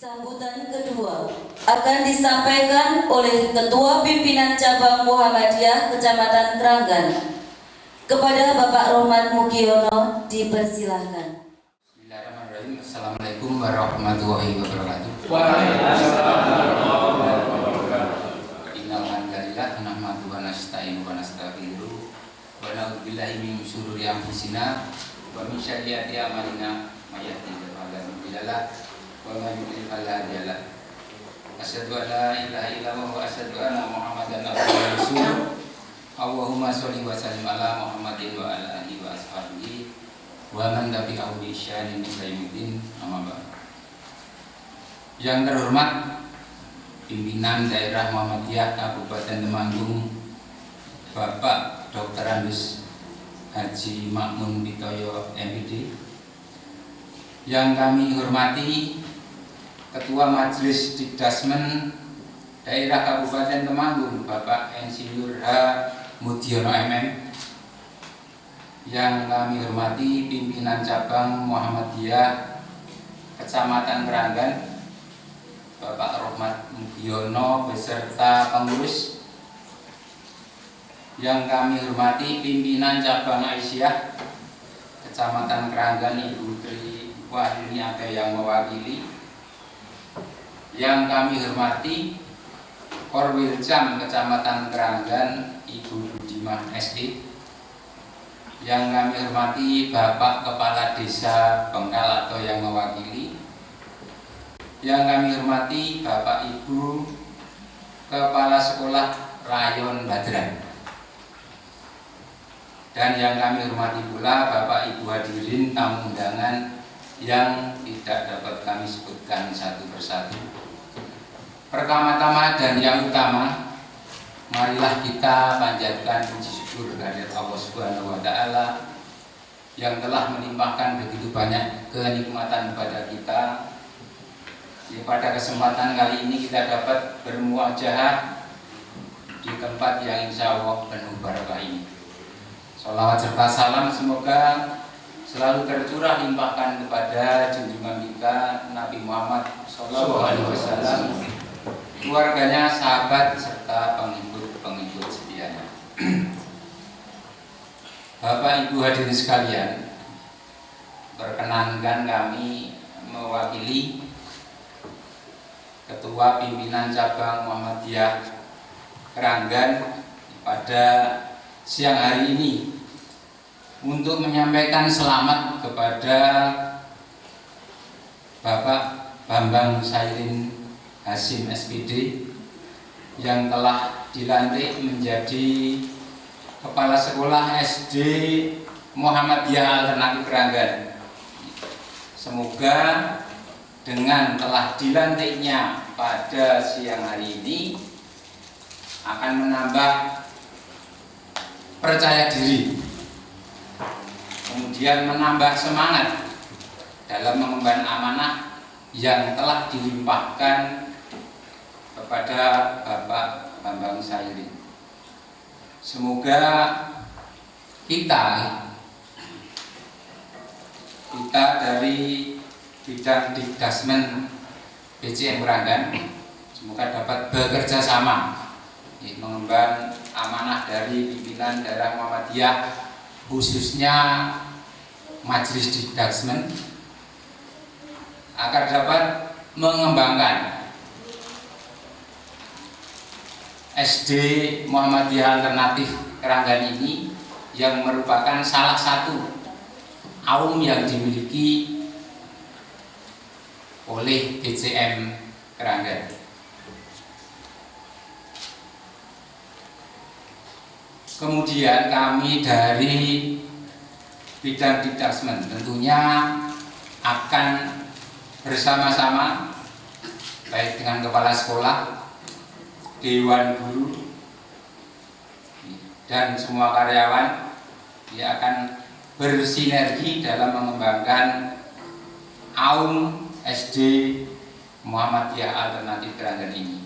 Sambutan kedua akan disampaikan oleh Ketua Pimpinan Cabang Muhammadiyah Kecamatan Kranggan. Kepada Bapak Rohmat Mugiono dipersilahkan. Bismillahirrahmanirrahim. Assalamualaikum warahmatullahi wabarakatuh. Waalaikumsalam warahmatullahi wabarakatuh. Innal hamdalillah nahmaduhu wa nasta'inu wa nastaghfiruh wa na'udzu billahi min syururi anfusina wa min sayyiati a'malina may yahdihillahu fala mudilla lahu wa may yudlil fala hadiya lahu. Asyhadu an la ilaha illallah wa asyhadu anna Muhammadan abduhu wa rasuluh. Allahumma sholli wa sallim ala Muhammadin wa ala alihi wa ashabihi wa man tabi'ahu bi ihsanin ila yaumil amma ba'd. Yang terhormat Pimpinan Daerah Muhammadiyah Kabupaten Temanggung Bapak Dr. Andes Haji Makmun Pitoyo MPD. Yang kami hormati Ketua Majelis Dikdasmen Daerah Kabupaten Temanggung Bapak Insinyur H. Mugiono MM. Yang kami hormati Pimpinan Cabang Muhammadiyah Kecamatan Kranggan Bapak Rohmat Mugiono beserta pengurus. Yang kami hormati Pimpinan Cabang Aisyah Kecamatan Kranggan Ibu Tri Wahyuni ada yang mewakili. Yang kami hormati Korwilcam Kecamatan Kranggan Ibu Budimah SD. Yang kami hormati Bapak Kepala Desa Bengkal atau yang mewakili. Yang kami hormati Bapak Ibu Kepala Sekolah Rayon Badran. Dan yang kami hormati pula Bapak Ibu hadirin tamu undangan yang tidak dapat kami sebutkan satu persatu. Pertama-tama dan yang utama, marilah kita panjatkan puji syukur kehadirat Allah Subhanahu wa taala yang telah melimpahkan begitu banyak kenikmatan kepada kita. Pada kesempatan kali ini kita dapat bermuajahah di tempat yang insya Allah penuh barakah ini. Sholawat serta salam semoga selalu tercurah limpahkan kepada junjungan kita Nabi Muhammad SAW, keluarganya, sahabat serta pengikut setianya. Bapak Ibu hadirin sekalian, perkenankan kami mewakili Ketua Pimpinan Cabang Muhammadiyah Kranggan pada siang hari ini untuk menyampaikan selamat kepada Bapak Bambang Sairin Hasim SPD yang telah dilantik menjadi Kepala Sekolah SD Muhammadiyah Alternatif Kranggan. Semoga dengan telah dilantiknya pada siang hari ini akan menambah percaya diri, kemudian menambah semangat dalam mengemban amanah yang telah dilimpahkan kepada Bapak Bambang Sairin. Semoga kita dari bidang Dikdasmen PCM Kranggan semoga dapat bekerja sama mengemban amanah dari pimpinan daerah Muhammadiyah, khususnya Majelis Dikdasmen, agar dapat mengembangkan SD Muhammadiyah Alternatif Kranggan ini yang merupakan salah satu aum yang dimiliki oleh PCM Kranggan. Kemudian kami dari bidang Dikdasmen tentunya akan bersama-sama baik dengan kepala sekolah, dewan guru, dan semua karyawan yang akan bersinergi dalam mengembangkan aum SD Muhammadiyah Alternatif Kranggan ini.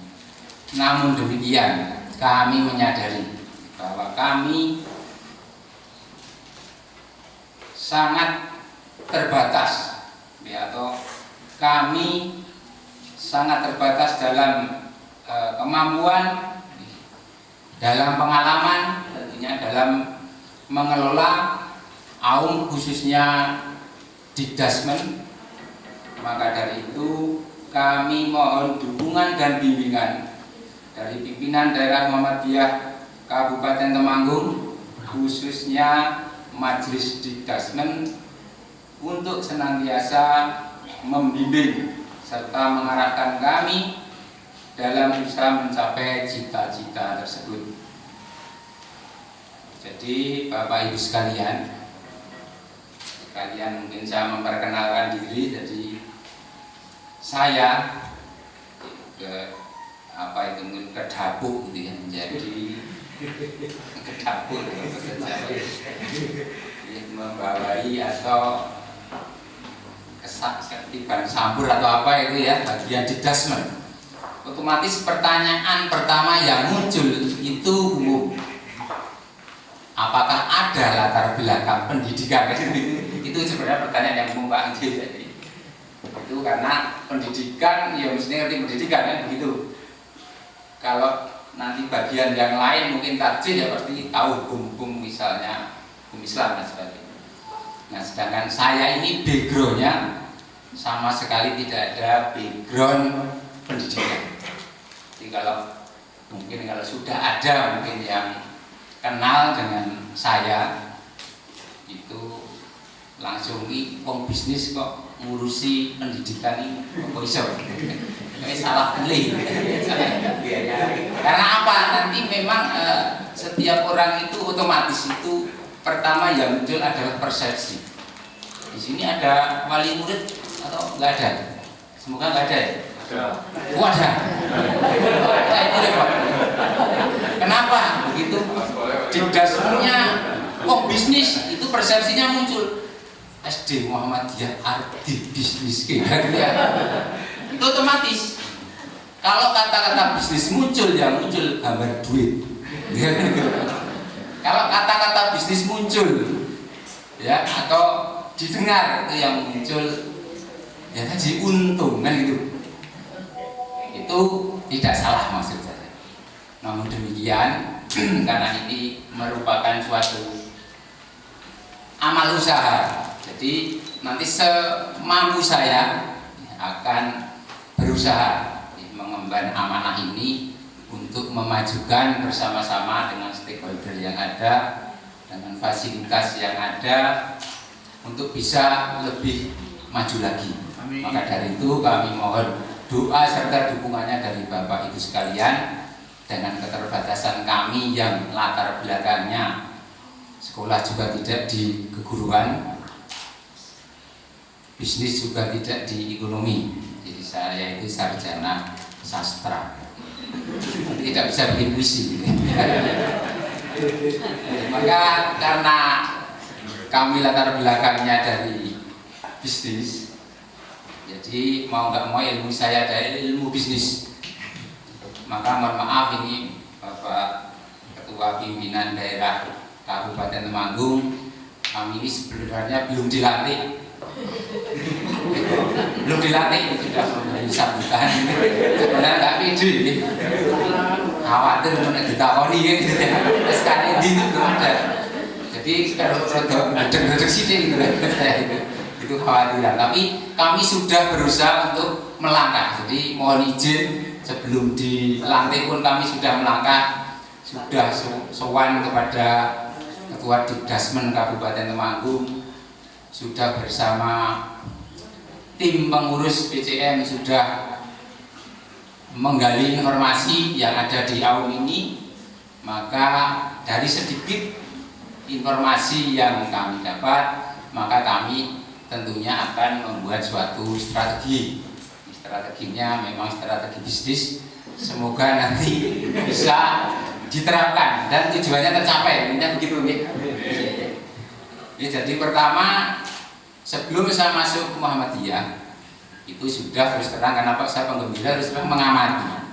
Namun demikian, kami menyadari bahwa kami sangat terbatas, atau kami sangat terbatas dalam kemampuan, dalam pengalaman, tentunya dalam mengelola AUM khususnya Dikdasmen. Maka dari itu kami mohon dukungan dan bimbingan dari pimpinan daerah Muhammadiyah Kabupaten Temanggung, khususnya Majelis Dikdasmen, untuk senantiasa membimbing serta mengarahkan kami dalam usaha mencapai cita-cita tersebut. Jadi Bapak Ibu sekalian mungkin saya memperkenalkan diri. Jadi saya ke dapur gitu ya, menjadi ke dapur membawai atau ketiban sampur atau apa itu ya, bagian Dikdasmen. Otomatis pertanyaan pertama yang muncul itu umum. Apakah ada latar belakang pendidikan? Itu sebenarnya pertanyaan yang umum Pak. Jadi itu karena pendidikan ya mestinya ngerti pendidikan ya begitu. Kalau nanti bagian yang lain mungkin tarjih ya pasti tahu hukum-hukum, misalnya hukum Islam dan sebagainya. Nah, sedangkan saya ini backgroundnya sama sekali tidak ada background pendidikan. Jadi kalau sudah ada mungkin yang kenal dengan saya itu langsung wong bisnis kok ngurusi pendidikan ini kok iso. Salah pilih. Karena apa? Nanti memang setiap orang itu otomatis itu pertama yang muncul adalah persepsi. Di sini ada wali murid atau enggak ada? Semoga enggak ada ya? Oh, ada. Kenapa begitu? Dikdasmennya kok bisnis, itu persepsinya muncul. SD Muhammadiyah arti bisnis gitu ya. Itu otomatis. Kalau kata-kata bisnis muncul, yang muncul gambar duit. Kalau kata-kata bisnis muncul, ya atau didengar, itu yang muncul ya tadi untung kan gitu. Itu tidak salah maksud saya. Namun demikian, karena ini merupakan suatu amal usaha, jadi nanti semampu saya akan berusaha mengemban amanah ini untuk memajukan bersama-sama dengan stakeholder yang ada, dengan fasilitas yang ada, untuk bisa lebih maju lagi. Amin. Maka dari itu kami mohon doa serta dukungannya dari Bapak Ibu sekalian. Dengan keterbatasan kami yang latar belakangnya sekolah juga tidak di keguruan, bisnis juga tidak di ekonomi. Jadi saya itu sarjana sastra, tidak bisa bikin puisi. Maka karena kami latar belakangnya dari bisnis, jadi mau nggak mau ilmu saya dari ilmu bisnis. Maka mohon maaf ini Bapak Ketua Pimpinan Daerah Kabupaten Temanggung, kami ini sebenarnya belum dilantik. Sudah memberi sambutan. Sebenarnya nggak pede, khawatir untuk ditakoni gitu ya. Sekarang ini belum ada. Jadi kalau produk sini gitu itu khawatiran. Tapi kami sudah berusaha untuk melangkah. Jadi mohon izin sebelum dilantik pun kami sudah melangkah, sudah sowan kepada Ketua Dikdasmen Kabupaten Temanggung, sudah bersama tim pengurus PCM sudah menggali informasi yang ada di AUM ini. Maka dari sedikit informasi yang kami dapat, maka kami tentunya akan membuat suatu strategi. Strateginya memang strategi bisnis, semoga nanti bisa diterapkan dan tujuannya tercapai. Intinya begitu nih. Ya, jadi pertama, sebelum saya masuk ke Muhammadiyah itu sudah terus terang, karena saya penggembira terus terang mengamati.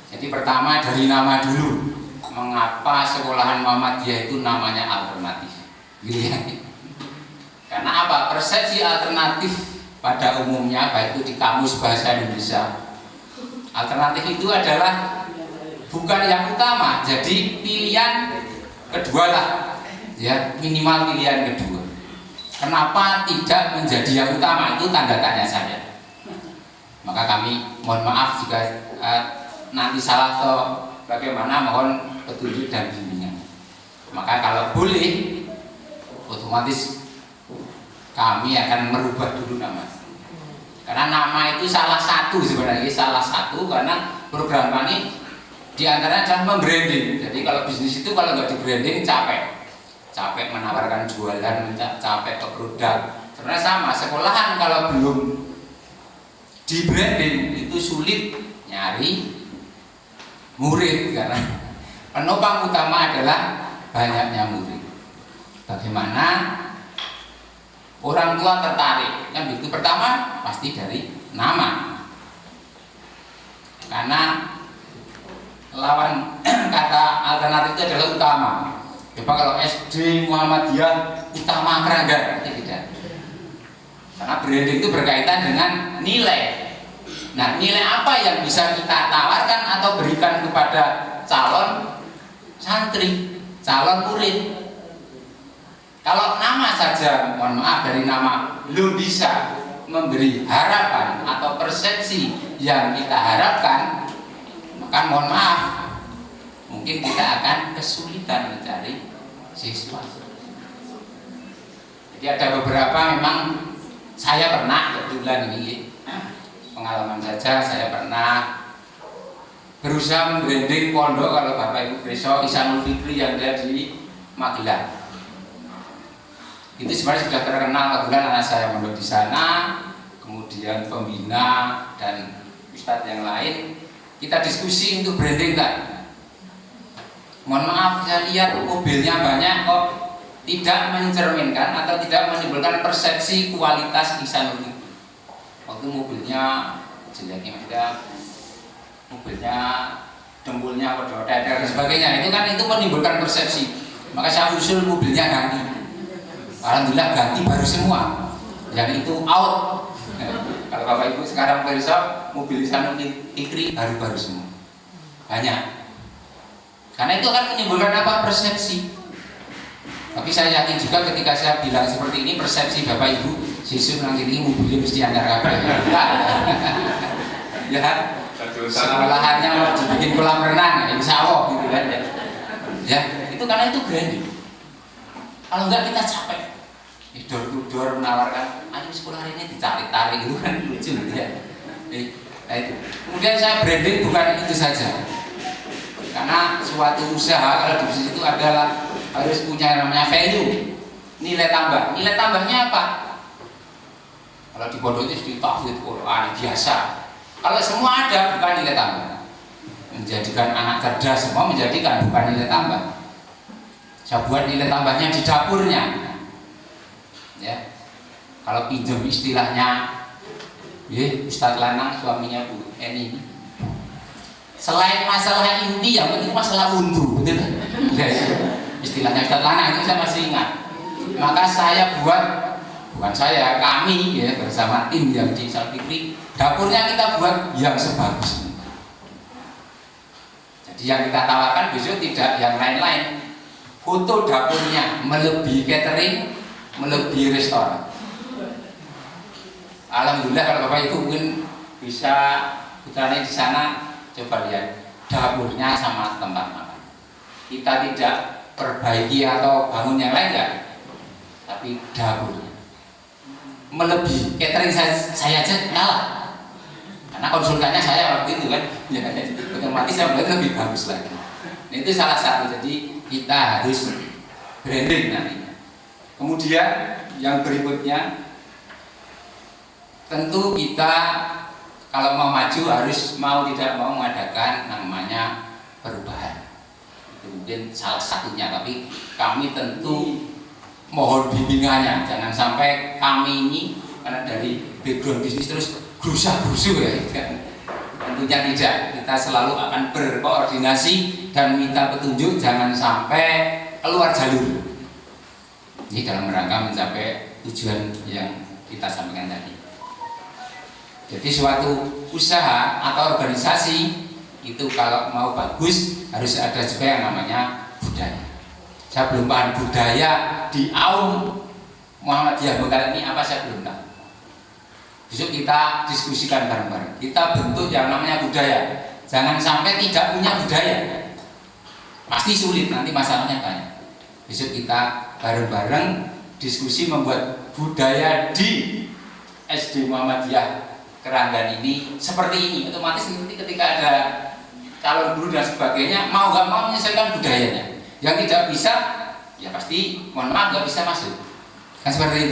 Jadi pertama dari nama dulu, mengapa sekolahan Muhammadiyah itu namanya alternatif, gitu ya? Karena apa? Persepsi alternatif pada umumnya baik itu di kamus bahasa Indonesia Alternatif itu adalah bukan yang utama, jadi pilihan kedua lah, ya minimal pilihan kedua. Kenapa tidak menjadi yang utama, itu tanda tanya saya. Maka kami mohon maaf jika nanti salah atau bagaimana, mohon petunjuk dan bimbingan. Maka kalau boleh, otomatis kami akan merubah dulu nama. Karena nama itu salah satu sebenarnya, salah satu karena program kami diantaranya adalah membranding. Jadi kalau bisnis itu kalau nggak di branding capek menawarkan jualan, capek ke produk. Sebenarnya sama, sekolahan kalau belum di branding itu sulit nyari murid karena penopang utama adalah banyaknya murid. Bagaimana orang tua tertarik? Kan begitu. Pertama pasti dari nama, karena lawan kata alternatif itu adalah utama. Coba kalau SD Muhammadiyah Utama Keranggan, tidak. Karena branding itu berkaitan dengan nilai. Nah, nilai apa yang bisa kita tawarkan atau berikan kepada calon santri, calon murid? Kalau nama saja, mohon maaf, dari nama belum bisa memberi harapan atau persepsi yang kita harapkan, maka mohon maaf, mungkin kita akan kesulitan mencari siswa. Jadi ada beberapa, memang saya pernah, kebetulan ini pengalaman saja, saya pernah berusaha membranding pondok, kalau Bapak Ibu Preso Ihsanul Fikri yang ada di Magelang. Itu sebenarnya sudah terkenal, kebetulan anak saya mondok di sana, kemudian pembina dan ustadz yang lain, kita diskusi untuk branding kan. Mohon maaf, saya lihat mobilnya banyak kok tidak mencerminkan atau tidak menimbulkan persepsi kualitas Ihsanul Fikri. Waktu mobilnya jeleknya, maksudnya mobilnya dempulnya roda dan sebagainya, itu kan itu menimbulkan persepsi. Maka saya usul mobilnya ganti. Alhamdulillah ganti baru semua, yang itu out. Kalau Bapak Ibu sekarang periksa mobil Ihsanul Fikri baru semua, banyak. Karena itu akan menimbulkan apa? Persepsi. Tapi saya yakin juga ketika saya bilang seperti ini, persepsi Bapak Ibu siswa nanti ini mobilnya mesti anyar kabeh. Ya, sekolahannya mau dibikin kolam renang, insya Allah gitu kan ya. Ya, itu karena itu branding. Kalau enggak kita capek. Door to door menawarkan, ayo sekolah hari ini ditarik-tarik gitu kan, lucu gitu ya. Nah itu. Kemudian saya branding bukan itu saja. Karena suatu usaha kalau di bisnis itu adalah harus punya namanya value, nilai tambah. Nilai tambahnya apa? Kalau di pondok itu di tahfidz Quran biasa. Kalau semua ada bukan nilai tambah. Menjadikan anak cerdas semua menjadikan bukan nilai tambah. Saya buat nilai tambahnya di dapurnya. Ya. Kalau pinjam istilahnya, Ustadz Lanang suaminya Bu Eni. Selain masalah inti, yang penting masalah untu, betul? Ya, istilahnya Ustadz Lanang itu saya masih ingat. Maka saya buat, bukan saya, kami ya bersama tim yang di Ihsanul Fikri, dapurnya kita buat yang sebagus. Jadi yang kita tawarkan besok tidak yang lain-lain. Foto dapurnya melebihi catering, melebihi restoran. Alhamdulillah kalau Bapak Ibu mungkin bisa putranya di sana, coba lihat dapurnya sama tempat makan. Kita tidak perbaiki atau bangun yang lain enggak, tapi dapurnya melebihi catering. Saya aja kalah karena konsultannya saya waktu itu kan, ya, otomatis saya melihat lebih bagus lagi. Nah, itu salah satu. Jadi kita harus branding nantinya. Kemudian yang berikutnya, tentu kita kalau mau maju harus mau tidak mau mengadakan namanya perubahan. Itu mungkin salah satunya, tapi kami tentu mohon bimbingannya. Jangan sampai kami ini karena dari background bisnis terus gerusa-gerusu ya. Tentunya tidak. Kita selalu akan berkoordinasi dan minta petunjuk, jangan sampai keluar jalur. Ini dalam rangka mencapai tujuan yang kita sampaikan tadi. Jadi suatu usaha atau organisasi itu kalau mau bagus harus ada juga yang namanya budaya. Saya belum paham budaya di Aum Muhammadiyah Bengkale ini apa, saya belum tahu. Besok kita diskusikan bareng-bareng. Kita bentuk yang namanya budaya. Jangan sampai tidak punya budaya. Pasti sulit, nanti masalahnya banyak. Besok kita bareng-bareng diskusi membuat budaya di SD Muhammadiyah Keranggan ini seperti ini. Otomatis nanti ketika ada calon guru dan sebagainya mau gak mau menyesuaikan budayanya. Yang tidak bisa ya pasti mohon maaf gak bisa masuk. Kan seperti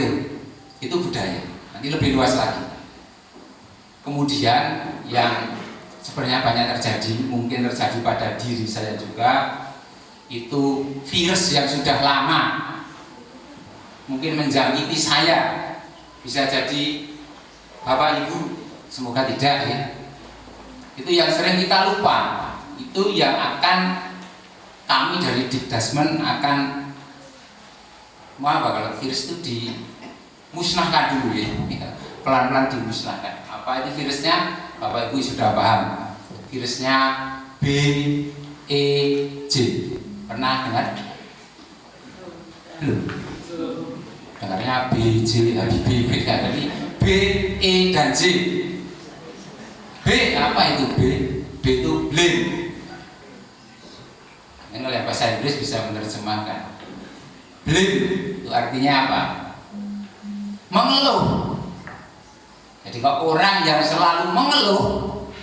itu budaya. Nanti lebih luas lagi. Kemudian yang sebenarnya banyak terjadi, mungkin terjadi pada diri saya juga, itu virus yang sudah lama mungkin menjangkiti saya. Bisa jadi Bapak Ibu, semoga tidak ya. Itu yang sering kita lupa. Itu yang akan kami dari Dikdasmen akan mau apa kalau virus itu dimusnahkan dulu ya. Pelan-pelan dimusnahkan. Apa itu virusnya? Bapak Ibu sudah paham. Virusnya BEJ. Pernah dengar? Belum. Dengarnya BJ, Habibie, jadi B, E dan J. B apa itu B? B itu blame. Ini oleh bahasa Inggris bisa menerjemahkan. Blame itu artinya apa? Mengeluh. Jadi kalau orang yang selalu mengeluh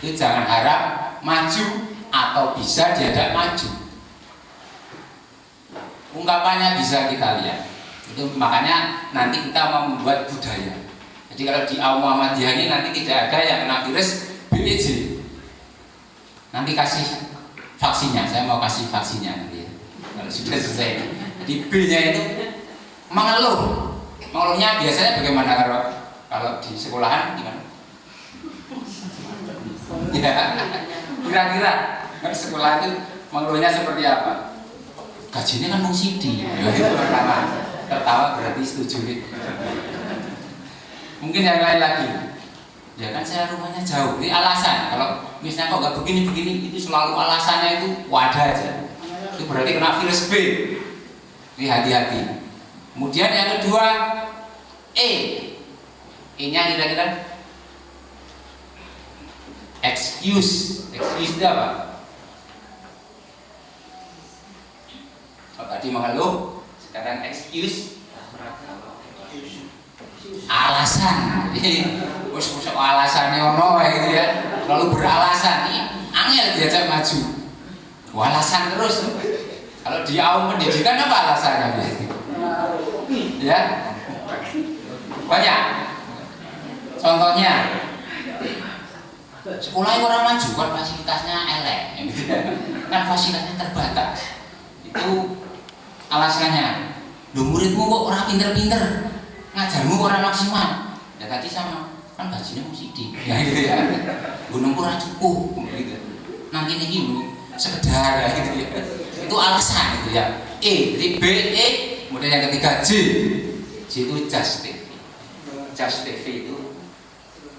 itu jangan harap maju atau bisa diajak maju. Ungkapannya bisa kita lihat. Itu makanya nanti kita mau membuat budaya. Jadi kalau di Aum Muhammadiyah ini nanti tidak ada yang kena virus BEJ. Nanti kasih vaksinnya, saya mau kasih vaksinnya nanti ya. Kalau sudah selesai. Jadi B-nya itu mengeluh. Mengeluhnya biasanya bagaimana kalau di sekolahan gimana? Ya, kira-kira sekolah itu mengeluhnya seperti apa? Gajinya kan mau sidi. Ya, itu pertama. Tertawa berarti setuju. Mungkin yang lain lagi. Ya kan saya rumahnya jauh. Ini alasan. Kalau misalnya kok nggak begini-begini, itu selalu alasannya itu wadah aja. Itu berarti kena virus B. Ini hati-hati. Kemudian yang kedua E. E-nya kira-kira excuse. Excuse itu apa? Kalau tadi mengeluh, sekarang excuse. Alasan. Usah alasannya ono gitu ya. Lalu beralasan. Angel diajak maju. Alasan terus. Kalau di Aum pendidikan apa alasannya? Ya. Banyak. Contohnya sekolah orang maju kan fasilitasnya elek gitu. Kan fasilitasnya terbatas. Itu alasannya. Loh muridmu kok orang pinter-pinter, ngajarmu kok orang maksimal. Ya tadi sama, kan gajinya mesti di. Ya gitu ya. Gunungku ora cukup gitu. Nanti ini sekedar ya gitu ya. Itu alasan gitu ya. E, jadi B, E, kemudian yang ketiga J. J itu justify. Justify itu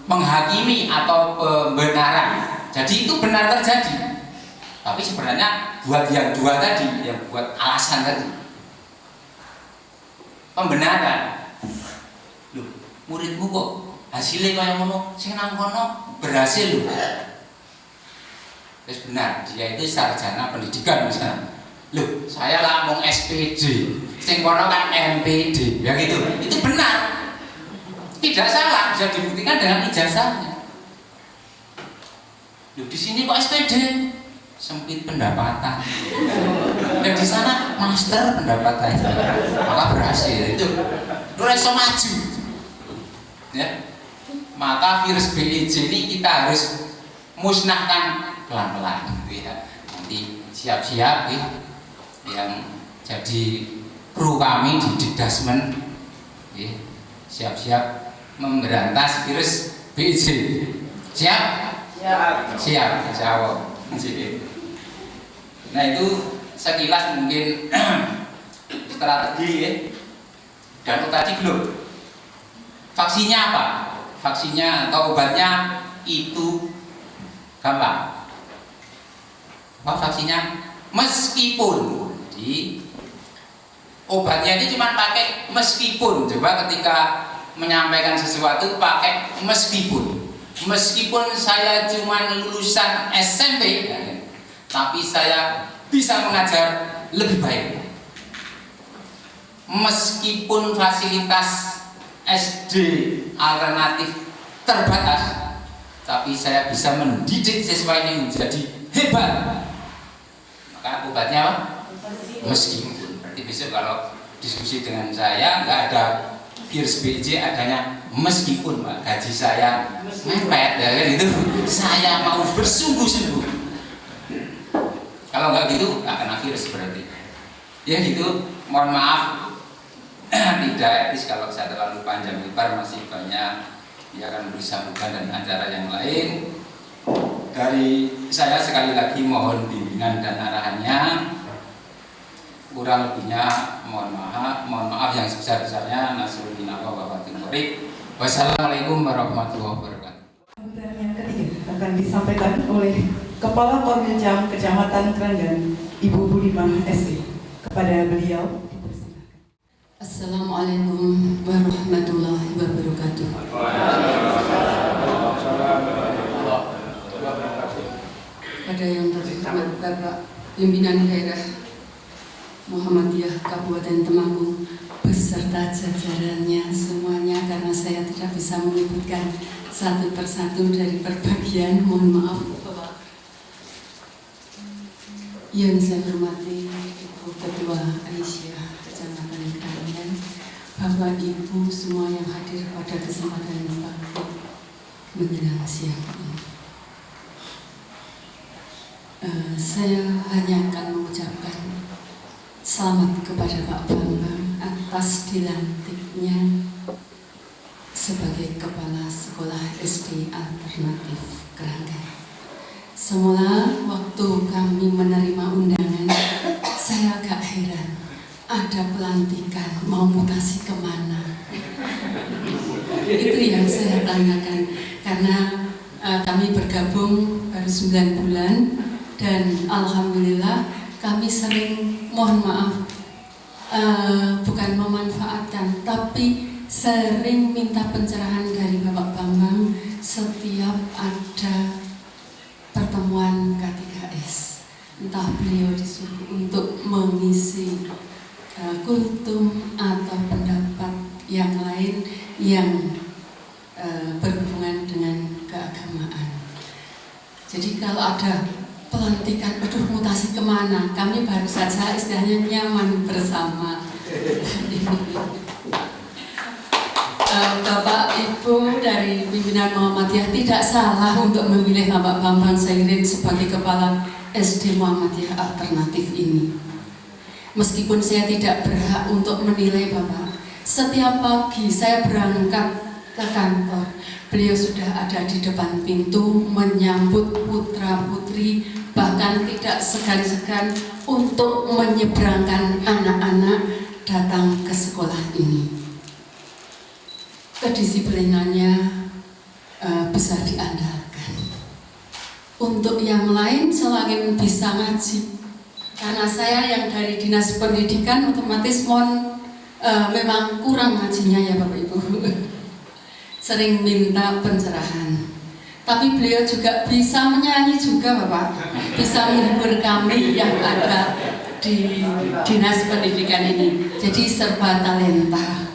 menghakimi atau pembenaran. Jadi itu benar terjadi. Tapi sebenarnya buat yang dua tadi, yang buat alasan tadi. Pembenaran. Loh, muridmu kok hasilnya kayak ngono, sing nang kono berhasil loh. Terus benar, dia itu sarjana pendidikan misalnya. Loh, saya lah ngomong SPJ, sing kono kan MPD, ya gitu. Itu benar. Tidak salah, bisa dibuktikan dengan ijazahnya. Loh, di sini kok SPD? Sempit pendapatan. Dan di sana master pendapatan. Maka berhasil itu. Lu iso maju. Ya. Maka virus BEJ ini kita harus musnahkan pelan-pelan gitu ya. Nanti siap-siap ya. Yang jadi kru kami di Dikdasmen ya. Siap-siap memberantas virus BEJ. Siap? Siap. Siap, insyaallah. Nah itu sekilas mungkin strategi ya. Dan tadi belum. Vaksinnya apa? vaksinnya atau obatnya itu gampang. Apa vaksinnya? Meskipun, jadi obatnya ini cuma pakai meskipun. Coba ketika menyampaikan sesuatu pakai meskipun saya cuma lulusan SMP, tapi saya bisa mengajar lebih baik. Meskipun fasilitas SD alternatif terbatas, tapi saya bisa mendidik siswa ini menjadi hebat. Maka obatnya apa? Meskipun. Berarti besok kalau diskusi dengan saya nggak ada Kirs BJ, adanya meskipun Pak, gaji saya mepet ya kan itu, saya mau bersungguh-sungguh. Kalau nggak gitu nggak kena virus berarti. Ya gitu, mohon maaf tidak etis kalau saya terlalu panjang lebar, masih banyak yang akan bersambungan dan acara yang lain. Dari saya sekali lagi mohon bimbingan dan arahannya. Kurang lebihnya mohon maaf yang sebesar-besarnya. Nasruddin Allah wa batin. Wassalamualaikum warahmatullahi wabarakatuh. Sambutan yang ketiga akan disampaikan oleh Kepala Korwilcam Kecamatan Kranggan, Ibu Budimah SE. Kepada beliau dipersilakan. Assalamualaikum warahmatullahi wabarakatuh. Pada yang terhormat Bapak Pimpinan Daerah Muhammadiyah Kabupaten Temanggung beserta jajarannya semuanya, karena saya tidak bisa menyebutkan satu persatu dari perbagian, mohon maaf Bapak. Yang saya hormati Ibu Ketua Aisyah Kecamatan Kranggan, Bapak Ibu semua yang hadir pada kesempatan pagi menjelang siang ini. Saya hanya akan mengucapkan selamat kepada Pak Bambang atas dilantiknya sebagai Kepala Sekolah SD Alternatif Kranggan. Semula waktu kami menerima undangan, saya agak heran, ada pelantikan mau mutasi kemana? Itu yang saya tanyakan, karena kami bergabung baru 9 bulan dan alhamdulillah kami sering, mohon maaf, bukan memanfaatkan, tapi sering minta pencerahan dari Bapak Bambang setiap ada pertemuan K3S. Entah beliau disuruh untuk mengisi kultum atau pendapat yang lain yang berhubungan dengan keagamaan. Jadi kalau ada pelantikan, aduh mutasi kemana, kami baru saja istilahnya nyaman bersama. Bapak Ibu dari pimpinan Muhammadiyah tidak salah untuk memilih Bapak Bambang Sairin sebagai Kepala SD Muhammadiyah Alternatif ini. Meskipun saya tidak berhak untuk menilai Bapak, setiap pagi saya berangkat ke kantor, beliau sudah ada di depan pintu menyambut putra-putri, bahkan tidak segan-segan untuk menyeberangkan anak-anak datang ke sekolah ini. Kedisiplinannya bisa diandalkan. Untuk yang lain selain bisa ngaji, karena saya yang dari Dinas Pendidikan otomatis memang kurang ngajinya ya Bapak Ibu. Sering minta pencerahan. Tapi beliau juga bisa menyanyi juga Bapak, bisa menghibur kami yang ada di Dinas Pendidikan ini. Jadi serba talenta.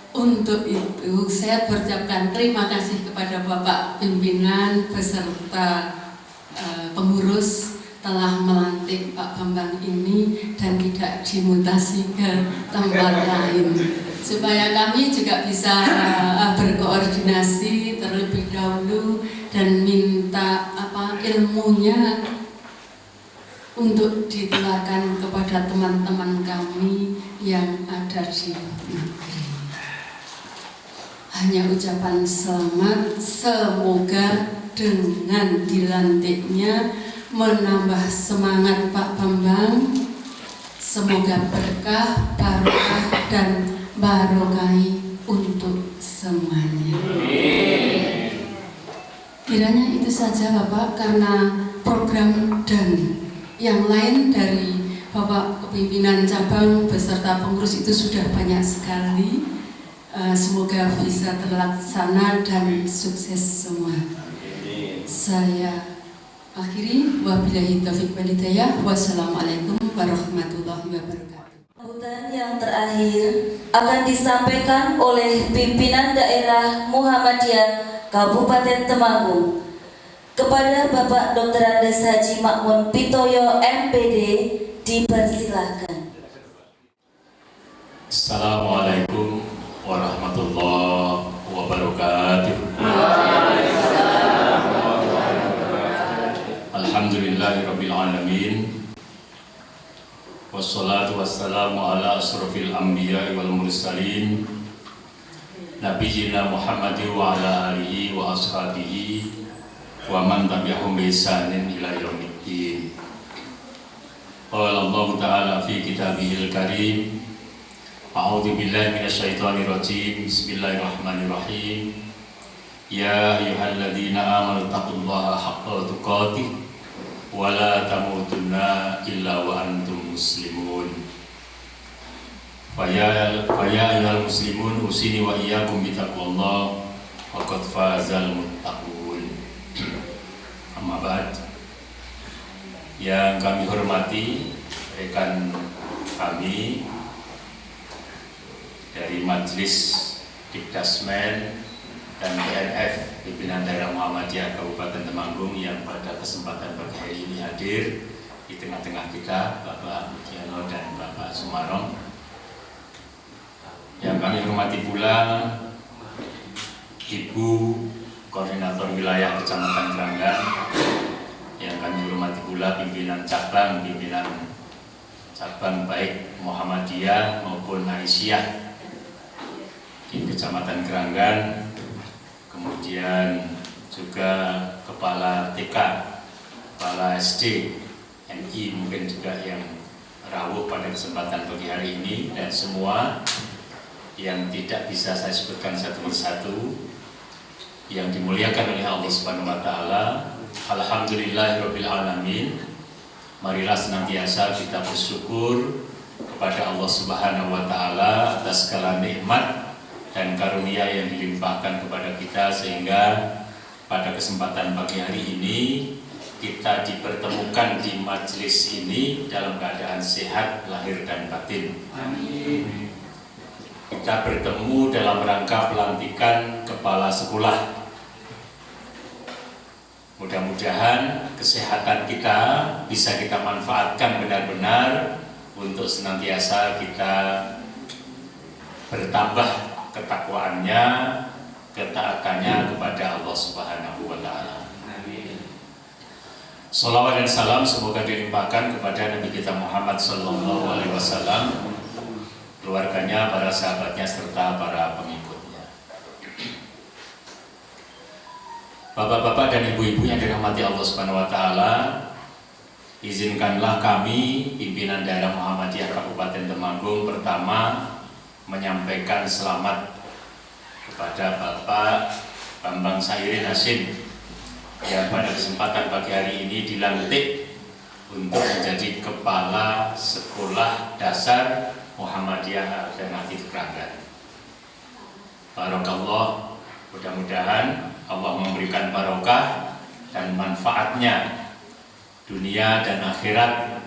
Untuk itu saya berucapkan terima kasih kepada Bapak Pimpinan beserta pengurus telah melantik Pak Bambang ini dan tidak dimutasi ke tempat lain, supaya kami juga bisa berkoordinasi terlebih dahulu dan minta ilmunya untuk ditularkan kepada teman-teman kami yang ada di negeri. Hanya ucapan selamat, semoga dengan dilantiknya menambah semangat Pak Bambang. Semoga berkah, barokah dan barokai untuk semuanya. Kiranya itu saja Bapak, karena program dan yang lain dari Bapak Pimpinan Cabang beserta pengurus itu sudah banyak sekali. Semoga bisa terlaksana dan sukses semua. Saya akhiri, wabillahi taufiq wal hidayah. Wassalamualaikum warahmatullahi wabarakatuh. Sambutan yang terakhir akan disampaikan oleh pimpinan daerah Muhammadiyah Kabupaten Temanggung kepada Bapak Dr. Andes Haji Makmun Pitoyo MPD, dipersilahkan. Assalamualaikum warahmatullahi wabarakatuh. Alhamdulillahirabbil alamin. Wassalatu wassalamu ala asrofil anbiya wal mursalin Nabiyina Muhammadin wa ala alihi wa ashabihi wa man tabi'ahum bi ihsanin ila yaumiddin. Qala Allah Ta'ala fi kitabihil karim, a'udzu billahi minasyaitonir rajim. Bismillahirrahmanirrahim. Ya ayyuhalladzina amanu taqullaha haqqa tuqatih wa la tamutunna illa wa antum muslimun. Faya ayyuhal muslimun usini wa iyyakum bitaqwallah faqad fazal muttaqun. Amma ba'd. Yang kami hormati rekan kami dari Majelis Dikdasmen dan PNF Pimpinan Daerah Muhammadiyah Kabupaten Temanggung yang pada kesempatan pagi hari ini hadir di tengah-tengah kita, Bapak Mugiono dan Bapak Sumarong. Yang kami hormati pula Ibu Koordinator Wilayah Kecamatan Kranggan, yang kami hormati pula pimpinan cabang baik Muhammadiyah maupun Aisyah di Kecamatan Kranggan, kemudian juga Kepala TK, Kepala SD, NI mungkin juga yang rawuh pada kesempatan pagi hari ini, dan semua yang tidak bisa saya sebutkan satu persatu yang dimuliakan oleh Allah Subhanahu wa taala. Alhamdulillahirabbil alamin. Marilah senantiasa kita bersyukur kepada Allah Subhanahu wa taala atas segala nikmat dan karunia yang dilimpahkan kepada kita, sehingga pada kesempatan pagi hari ini kita dipertemukan di majelis ini dalam keadaan sehat lahir dan batin. Amin. Kita bertemu dalam rangka pelantikan kepala sekolah. Mudah-mudahan kesehatan kita bisa kita manfaatkan benar-benar untuk senantiasa kita bertambah ketakwaannya, ketaatannya kepada Allah Subhanahu wa taala. Shalawat dan salam semoga dilimpahkan kepada Nabi kita Muhammad sallallahu alaihi wasallam, keluarganya, para sahabatnya, serta para pengikutnya. Bapak-bapak dan ibu-ibu yang dirahmati Allah Subhanahu wa taala, izinkanlah kami pimpinan daerah Muhammadiyah Kabupaten Temanggung pertama menyampaikan selamat kepada Bapak Bambang Sairin Hasim yang pada kesempatan pagi hari ini dilantik untuk menjadi Kepala Sekolah Dasar Muhammadiyah Alternatif Kranggan. Barakallah, mudah-mudahan Allah memberikan barokah dan manfaatnya dunia dan akhirat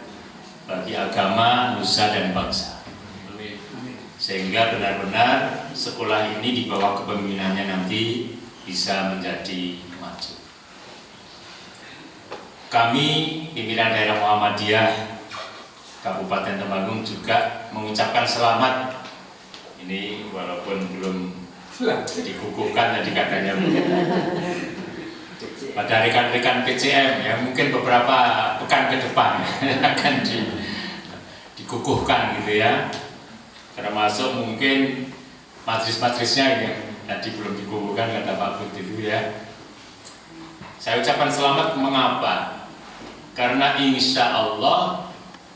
bagi agama, nusa dan bangsa, sehingga benar-benar sekolah ini di bawah kepemimpinannya nanti bisa menjadi maju. Kami pimpinan daerah Muhammadiyah Kabupaten Temanggung juga mengucapkan selamat. Ini walaupun belum dikukuhkan tadi katanya pada rekan-rekan PCM ya, mungkin beberapa pekan ke depan akan dikukuhkan gitu ya, termasuk mungkin majelis-majelisnya yang tadi belum dikukuhkan kata Pak Bud itu ya. Saya ucapkan selamat, mengapa? Karena insya Allah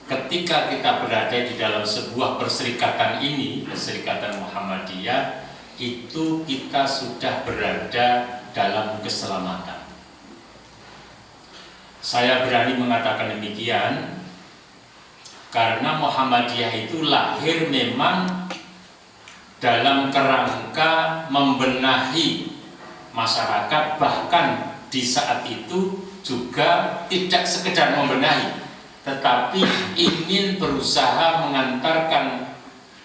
ketika kita berada di dalam sebuah perserikatan ini, Perserikatan Muhammadiyah, itu kita sudah berada dalam keselamatan. Saya berani mengatakan demikian karena Muhammadiyah itu lahir memang dalam kerangka membenahi masyarakat, bahkan di saat itu juga tidak sekedar membenahi, tetapi ingin berusaha mengantarkan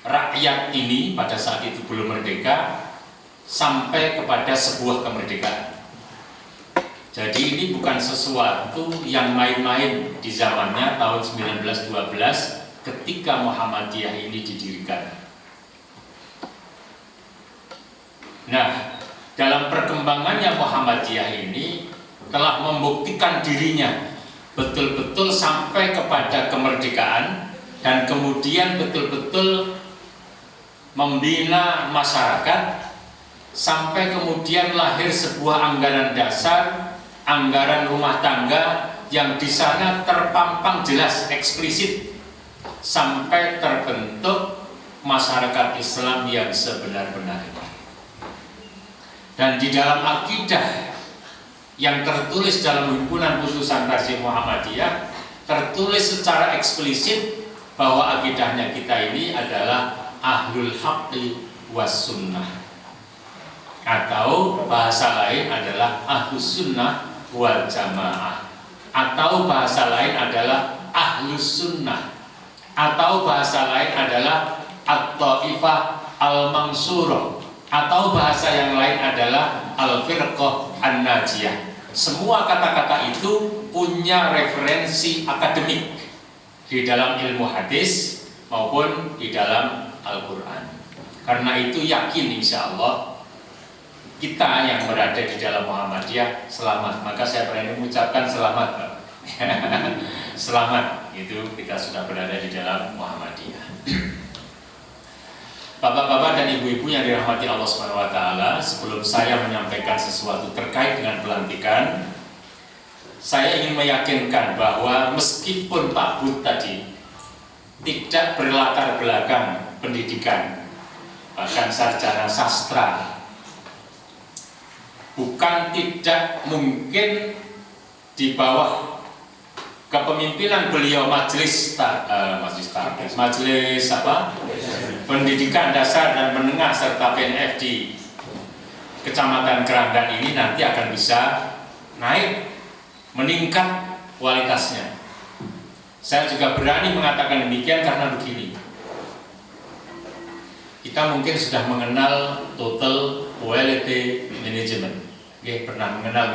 rakyat ini pada saat itu belum merdeka sampai kepada sebuah kemerdekaan. Jadi ini bukan sesuatu yang main-main di zamannya tahun 1912 ketika Muhammadiyah ini didirikan. Nah, dalam perkembangannya Muhammadiyah ini telah membuktikan dirinya betul-betul sampai kepada kemerdekaan dan kemudian betul-betul membina masyarakat sampai kemudian lahir sebuah anggaran dasar, anggaran rumah tangga yang di sana terpampang jelas eksplisit sampai terbentuk masyarakat Islam yang sebenar-benarnya. Dan di dalam akidah yang tertulis dalam himpunan putusan Tarjih Muhammadiyah tertulis secara eksplisit bahwa akidahnya kita ini adalah ahlul haqqi was sunnah, atau bahasa lain adalah ahlus sunnah wal jamaah, atau bahasa lain adalah ahlus sunnah, atau bahasa lain adalah at-taifah al-mansurah, atau bahasa yang lain adalah al-firqah an-najiyah. Semua kata-kata itu punya referensi akademik di dalam ilmu hadis maupun di dalam Al-Quran. Karena itu yakin insya Allah kita yang berada di dalam Muhammadiyah selamat. Maka saya berani mengucapkan selamat, Pak. Selamat itu kita sudah berada di dalam Muhammadiyah. Bapak-bapak dan ibu-ibu yang dirahmati Allah SWT, sebelum saya menyampaikan sesuatu terkait dengan pelantikan, saya ingin meyakinkan bahwa meskipun Pak Bud tadi tidak berlatar belakang pendidikan, bahkan sarjana sastra, bukan tidak mungkin di bawah kepemimpinan beliau majelis pendidikan dasar dan menengah serta PNF di Kecamatan Keranggan ini nanti akan bisa naik, meningkat kualitasnya. Saya juga berani mengatakan demikian karena begini, kita mungkin sudah mengenal total quality management, pernah mengenal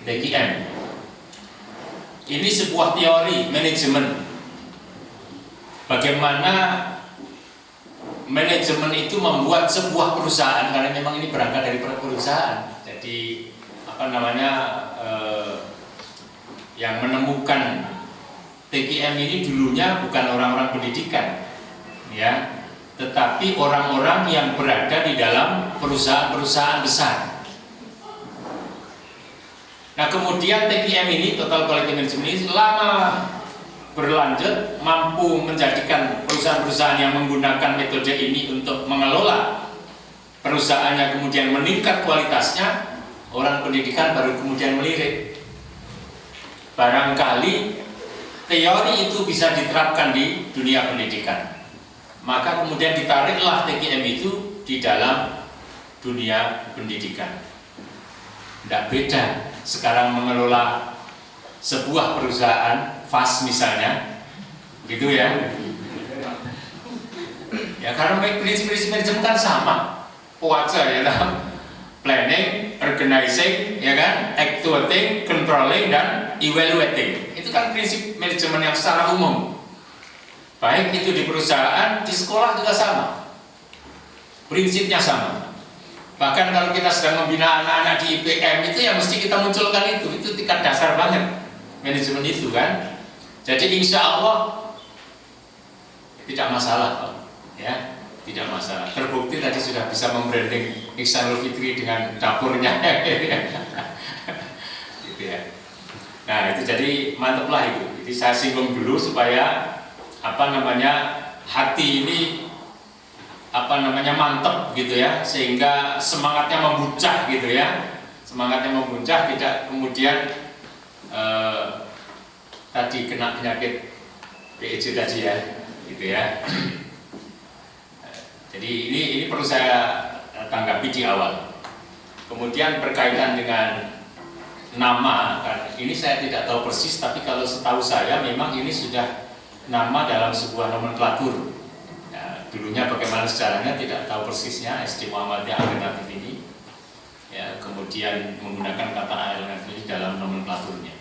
TQM. Ini sebuah teori manajemen, bagaimana manajemen itu membuat sebuah perusahaan, karena memang ini berangkat dari perusahaan. Jadi yang menemukan TQM ini dulunya bukan orang-orang pendidikan, ya, tetapi orang-orang yang berada di dalam perusahaan-perusahaan besar. Nah, kemudian TQM ini, Total Quality Management ini, lama berlanjut mampu menjadikan perusahaan-perusahaan yang menggunakan metode ini untuk mengelola perusahaannya kemudian meningkat kualitasnya. Orang pendidikan baru kemudian melirik, barangkali teori itu bisa diterapkan di dunia pendidikan, maka kemudian ditariklah TQM itu di dalam dunia pendidikan. Tidak beda sekarang mengelola sebuah perusahaan FAS misalnya, gitu ya. Ya karena prinsip-prinsip manajemen kan sama, puasa ya, planning, organizing, ya kan, actuating, controlling, dan evaluating. Itu kan prinsip manajemen yang secara umum. Baik itu di perusahaan, di sekolah juga sama. Prinsipnya sama. Bahkan kalau kita sedang membina anak-anak di IPM itu yang mesti kita munculkan itu tingkat dasar banget manajemen itu kan. Jadi insya Allah tidak masalah, Pak. Ya, tidak masalah. Terbukti tadi sudah bisa membranding Ihsanul Fitri dengan dapurnya. Gitu ya. Nah itu jadi mantaplah itu. Jadi saya singgung dulu supaya hati ini mantep gitu ya, sehingga semangatnya membuncah gitu ya, tidak kemudian tadi kena penyakit PEJ tadi ya, gitu ya. Jadi ini perlu saya tanggapi di awal. Kemudian berkaitan dengan nama, ini saya tidak tahu persis, tapi kalau setahu saya memang ini sudah nama dalam sebuah nomenklatur. Ya, dulunya bagaimana sejarahnya tidak tahu persisnya, SD Muhammadiyah Alternatif ini. Ya, kemudian menggunakan kata alternatif dalam nomenklaturnya.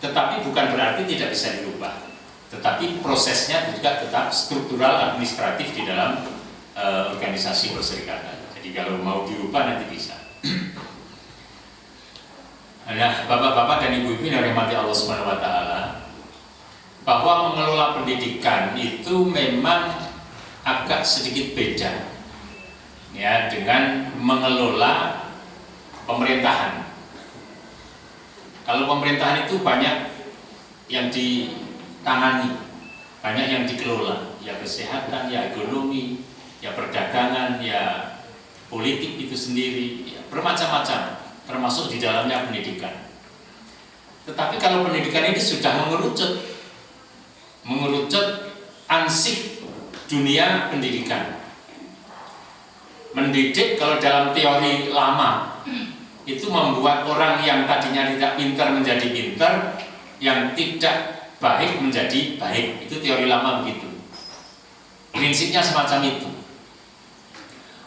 Tetapi bukan berarti tidak bisa dirubah. Tetapi prosesnya juga tetap struktural administratif di dalam organisasi perserikatan. Jadi kalau mau dirubah nanti bisa. Nah, bapak-bapak dan ibu-ibu yang dirahmati Allah Subhanahu wa taala, bahwa mengelola pendidikan itu memang agak sedikit beda ya dengan mengelola pemerintahan. Kalau pemerintahan itu banyak yang ditangani, banyak yang dikelola, ya kesehatan, ya ekonomi, ya perdagangan, ya politik itu sendiri, ya bermacam-macam, termasuk di dalamnya pendidikan. Tetapi kalau pendidikan ini sudah mengerucut ansih dunia pendidikan. Mendidik kalau dalam teori lama itu membuat orang yang tadinya tidak pintar menjadi pintar, yang tidak baik menjadi baik. Itu teori lama begitu. Prinsipnya semacam itu.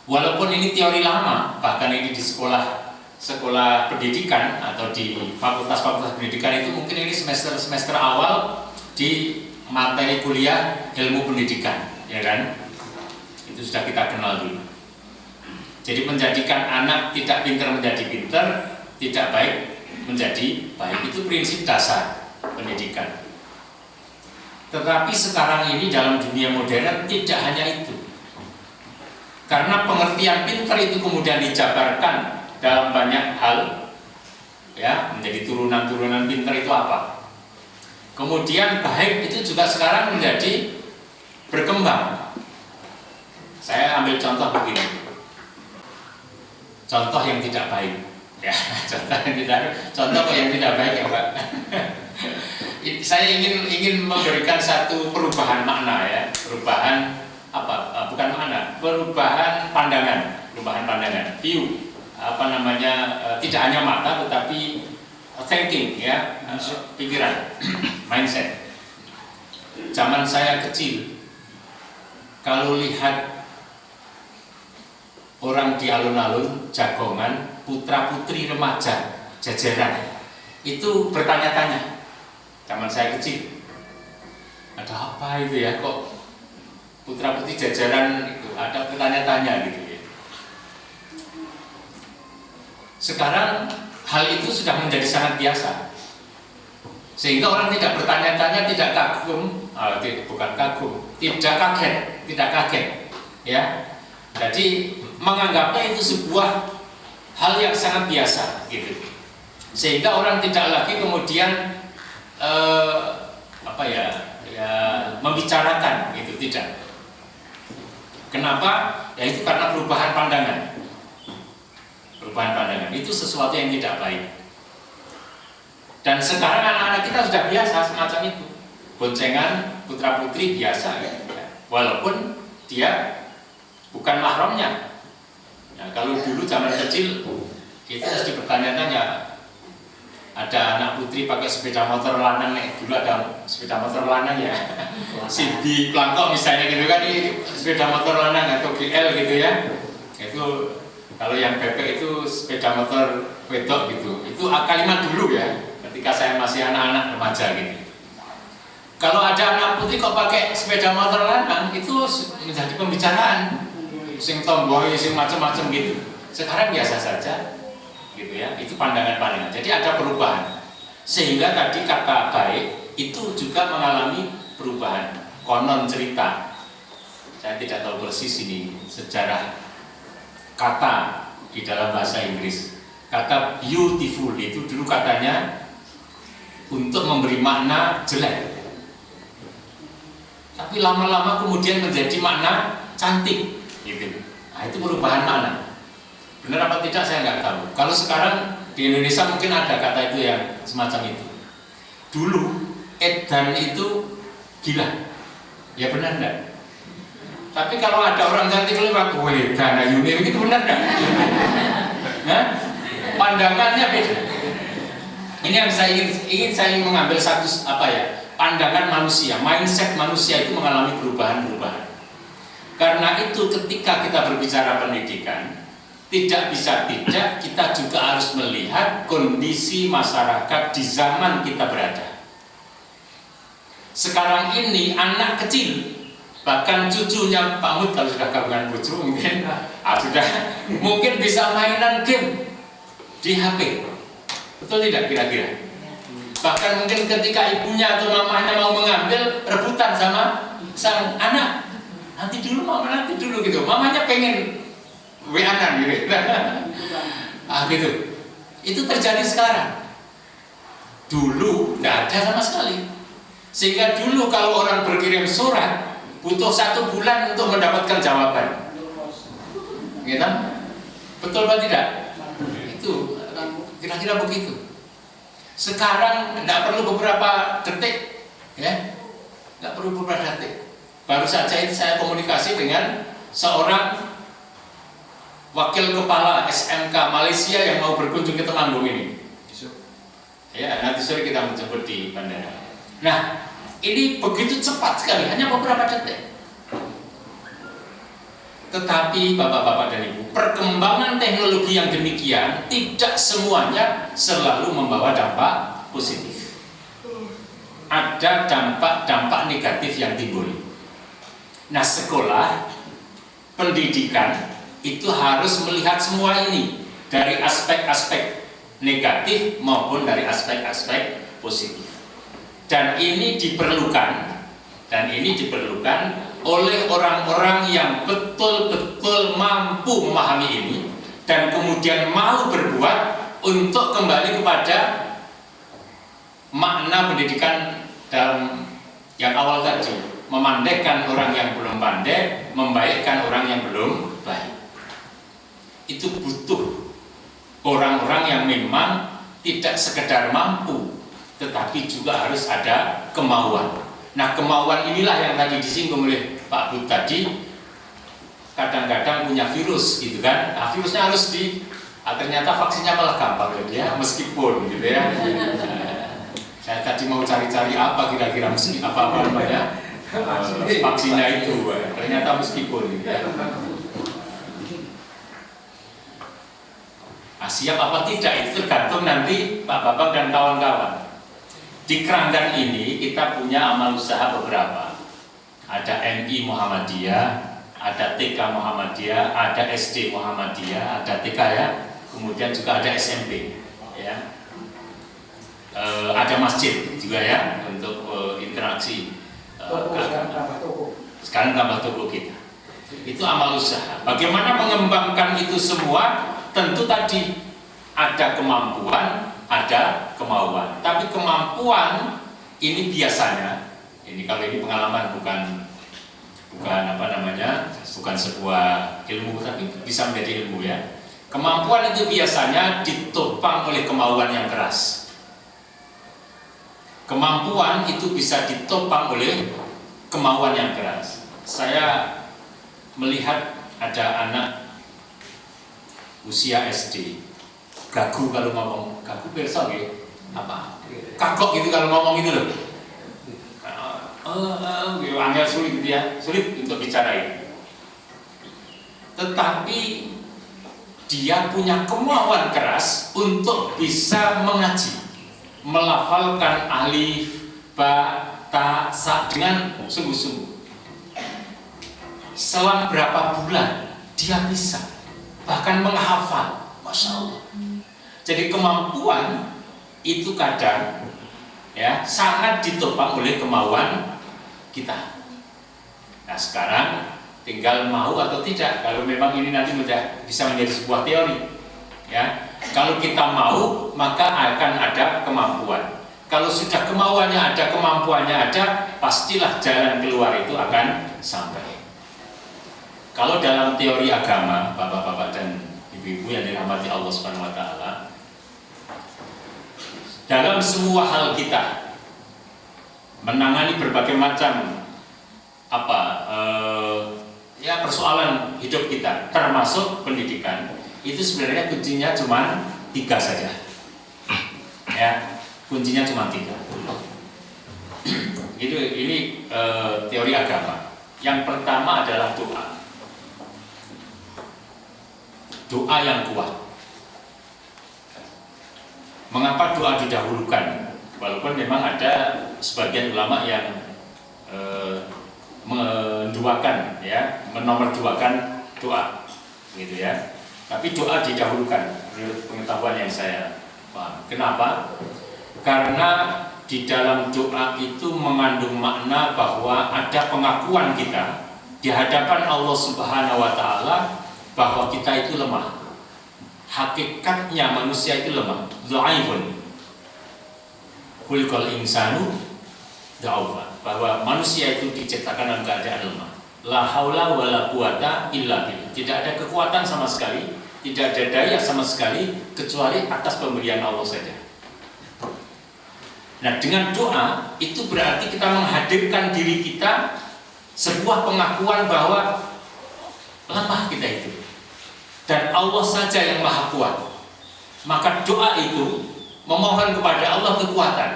Walaupun ini teori lama, bahkan ini di sekolah pendidikan atau di fakultas-fakultas pendidikan itu mungkin ini semester awal di materi kuliah ilmu pendidikan, ya kan? Itu sudah kita kenal dulu. Jadi menjadikan anak tidak pintar menjadi pintar, tidak baik menjadi baik, itu prinsip dasar pendidikan. Tetapi sekarang ini dalam dunia modern tidak hanya itu. Karena pengertian pintar itu kemudian dijabarkan dalam banyak hal, ya, menjadi turunan-turunan pintar itu apa. Kemudian baik itu juga sekarang menjadi berkembang. Saya ambil contoh begini, contoh yang tidak baik, ya, contoh yang tidak baik ya Pak. Saya ingin memberikan satu perubahan makna ya, perubahan apa? Bukan makna, perubahan pandangan, view. Tidak hanya mata tetapi thinking ya, pikiran, mindset. Zaman saya kecil, kalau lihat orang di alun-alun, jagongan, putra-putri remaja, jajaran, itu bertanya-tanya. Zaman saya kecil, ada apa itu ya, kok putra-putri jajaran itu ada bertanya-tanya gitu ya. Sekarang hal itu sudah menjadi sangat biasa, sehingga orang tidak bertanya-tanya, tidak kagum, tidak kaget, ya. Jadi menganggapnya itu sebuah hal yang sangat biasa, gitu. Sehingga orang tidak lagi kemudian membicarakan, gitu, tidak. Kenapa? Ya itu karena perubahan pandangan. Perubahan pandangan itu sesuatu yang tidak baik. Dan sekarang anak-anak kita sudah biasa semacam itu. Boncengan putra putri biasa ya. Walaupun dia bukan mahramnya. Ya, kalau dulu zaman kecil itu mesti bertanya-tanya. Ada anak putri pakai sepeda motor lanang, dulu ada sepeda motor lanang ya. Simbi Plangkok misalnya gitu kan, ini sepeda motor lanang atau GL gitu ya. Itu kalau yang bebek itu sepeda motor wedok gitu. Itu kalimat dulu ya, ketika saya masih anak-anak remaja gitu. Kalau ada anak putri kok pakai sepeda motor lanang, itu menjadi pembicaraan. Sing tomboy, sing macam-macam gitu. Sekarang biasa saja gitu ya. Itu pandangan-pandangan. Jadi ada perubahan. Sehingga tadi kata baik itu juga mengalami perubahan. Konon cerita, saya tidak tahu persis ini sejarah kata di dalam bahasa Inggris. Kata beautiful itu dulu katanya untuk memberi makna jelek, tapi lama-lama kemudian menjadi makna cantik, gitu. Nah, itu perubahan makna. Benar apa tidak saya nggak tahu. Kalau sekarang di Indonesia mungkin ada kata itu yang semacam itu. Dulu edan itu gila, ya benar enggak? Tapi kalau ada orang cantik lewat, weh, Dana Yuni itu benar enggak? Nah, pandangannya beda. Ini yang saya ingin mengambil satu pandangan manusia, mindset manusia itu mengalami perubahan-perubahan. Karena itu ketika kita berbicara pendidikan, tidak bisa tidak kita juga harus melihat kondisi masyarakat di zaman kita berada. Sekarang ini anak kecil, bahkan cucunya Pak Mut kalau sudah kawin bojo mungkin bisa mainan game di HP. Betul tidak kira-kira? Bahkan mungkin ketika ibunya atau mamanya mau mengambil, rebutan sama sang anak. Nanti dulu mama, nanti dulu gitu. Mamanya pengen WA-an gitu. Gitu. Itu terjadi sekarang. Dulu tidak ada sama sekali. Sehingga dulu kalau orang berkirim surat butuh 1 bulan untuk mendapatkan jawaban. Gitu? Betul apa tidak? Itu kira-kira begitu. Sekarang tidak perlu beberapa detik, ya, tidak perlu beberapa detik. Baru saja itu saya komunikasi dengan seorang wakil kepala SMK Malaysia yang mau berkunjung ke Temanggung ini. Ya, nanti sore kita menjemput di bandara. Nah, ini begitu cepat sekali, hanya beberapa detik. Tetapi bapak-bapak dan ibu, perkembangan teknologi yang demikian tidak semuanya selalu membawa dampak positif. Ada dampak-dampak negatif yang timbul. Nah, sekolah, pendidikan itu harus melihat semua ini dari aspek-aspek negatif maupun dari aspek-aspek positif. Dan ini diperlukan oleh orang-orang yang betul-betul mampu memahami ini dan kemudian mau berbuat untuk kembali kepada makna pendidikan dalam yang awal tadi, memandaikan orang yang belum pandai, membaikkan orang yang belum baik. Itu butuh orang-orang yang memang tidak sekedar mampu, tetapi juga harus ada kemauan. Nah, kemauan inilah yang tadi disinggung oleh Pak Bud tadi, kadang-kadang punya virus gitu kan. Nah, virusnya harus ternyata vaksinnya malah gampang ya, meskipun gitu ya. Saya tadi mau cari-cari apa kira-kira apa namanya vaksinnya itu, ternyata meskipun gitu ya. Nah, siap apa tidak itu tergantung nanti Pak Babang dan kawan-kawan. Di Keranggan ini kita punya amal usaha beberapa. Ada MI Muhammadiyah, ada TK Muhammadiyah, ada SD Muhammadiyah, ada TK ya, kemudian juga ada SMP ya. Ada masjid juga ya untuk interaksi. Sekarang tambah toko kita. Itu amal usaha. Bagaimana mengembangkan itu semua? Tentu tadi ada kemampuan, ada kemauan. Tapi kemampuan ini biasanya, ini kalau ini pengalaman bukan bukan sebuah ilmu, tapi bisa menjadi ilmu ya. Kemampuan itu biasanya ditopang oleh kemauan yang keras. Kemampuan itu bisa ditopang oleh kemauan yang keras. Saya melihat ada anak usia SD, gagu kalau ngomong, gagu perso ya, apa? Kagok gitu kalau ngomong itu loh. Angel sulit gitu ya, sulit untuk bicara. Tetapi dia punya kemauan keras untuk bisa mengaji, melafalkan alif, ba, ta, sa dengan sungguh-sungguh. Selang berapa bulan dia bisa bahkan menghafal, Masya Allah. Jadi kemampuan itu kadang ya sangat ditopang oleh kemauan kita. Nah, sekarang tinggal mau atau tidak. Kalau memang ini nanti bisa menjadi sebuah teori ya. Kalau kita mau, maka akan ada kemampuan. Kalau sudah kemauannya ada, kemampuannya ada, pastilah jalan keluar itu akan sampai. Kalau dalam teori agama, bapak-bapak dan ibu-ibu yang dirahmati Allah Subhanahu wa taala, dalam semua hal kita menangani berbagai macam persoalan hidup kita, termasuk pendidikan, itu sebenarnya kuncinya cuma 3 saja. Ya, kuncinya cuma 3. Ini teori agama. Yang pertama adalah doa. Doa yang kuat. Mengapa doa didahulukan? Walaupun memang ada sebagian ulama yang menduakan, ya, menomorduakan doa, gitu ya. Tapi doa didahulukan menurut pengetahuan yang saya paham. Kenapa? Karena di dalam doa itu mengandung makna bahwa ada pengakuan kita di hadapan Allah Subhanahu wa taala bahwa kita itu lemah. Hakikatnya manusia itu lemah. Dhaifun. Khuliqal insanu dha'ufa. Bahwa manusia itu diciptakan dalam keadaan lemah. La haula wala quwata illa billah. Tidak ada kekuatan sama sekali, tidak ada daya sama sekali kecuali atas pemberian Allah saja. Nah, dengan doa itu berarti kita menghadirkan diri kita sebuah pengakuan bahwa lemah kita itu. Dan Allah saja yang maha kuat. Maka doa itu memohon kepada Allah kekuatan.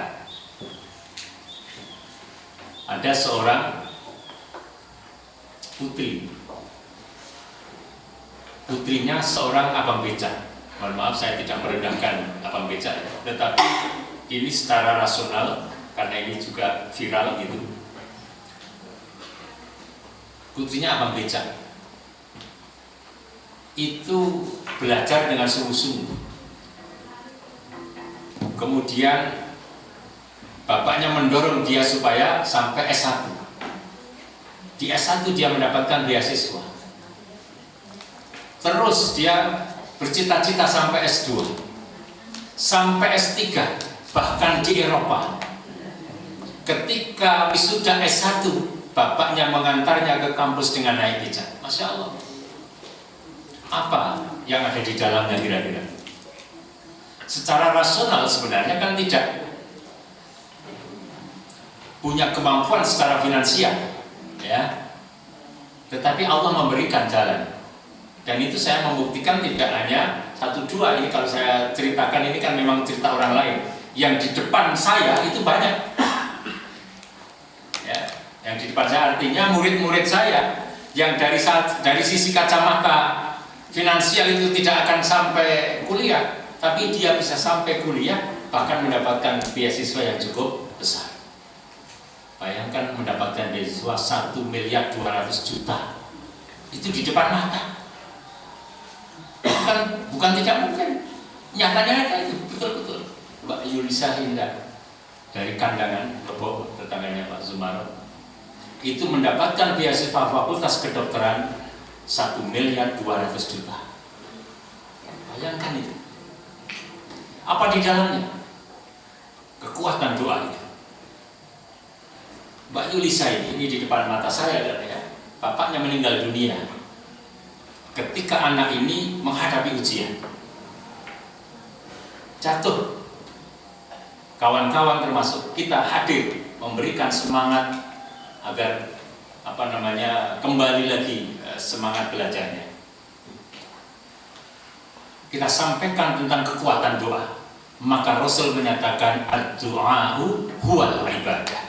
Ada seorang putri. Putrinya seorang abang becak. Mohon maaf saya tidak merendahkan abang becak, tetapi ini secara rasional karena ini juga viral gitu. Putrinya abang becak itu belajar dengan sungguh-sungguh. Kemudian bapaknya mendorong dia supaya sampai S1. Di S1 dia mendapatkan beasiswa. Terus dia bercita-cita sampai S2, sampai S3, bahkan di Eropa. Ketika wisuda S1, bapaknya mengantarnya ke kampus dengan naik becak. Masya Allah. Apa yang ada di dalamnya kira-kira? Secara rasional sebenarnya kan tidak punya kemampuan secara finansial, ya. Tetapi Allah memberikan jalan. Dan itu saya membuktikan tidak hanya 1-2. Ini kalau saya ceritakan ini kan memang cerita orang lain. Yang di depan saya itu banyak. Ya, yang di depan saya artinya murid-murid saya yang dari sisi kacamata finansial itu tidak akan sampai kuliah, tapi dia bisa sampai kuliah, bahkan mendapatkan beasiswa yang cukup besar. Bayangkan mendapatkan beasiswa 1.200.000.000. Itu di depan mata. Bukan tidak mungkin. Nyatanya itu betul-betul. Mbak Yulisa Hinda dari Kandangan, Lebok, tetangganya Pak Zumaro, itu mendapatkan beasiswa Fakultas Kedokteran 1.200.000.000. Bayangkan itu. Apa di dalamnya? Kekuatan doa itu. Mbak Yulisa ini di depan mata saya, ya. Bapaknya meninggal dunia ketika anak ini menghadapi ujian. Jatuh. Kawan-kawan termasuk kita hadir memberikan semangat agar kembali lagi semangat belajarnya. Kita sampaikan tentang kekuatan doa. Maka Rasul menyatakan ad-du'a'u huwal ibadah.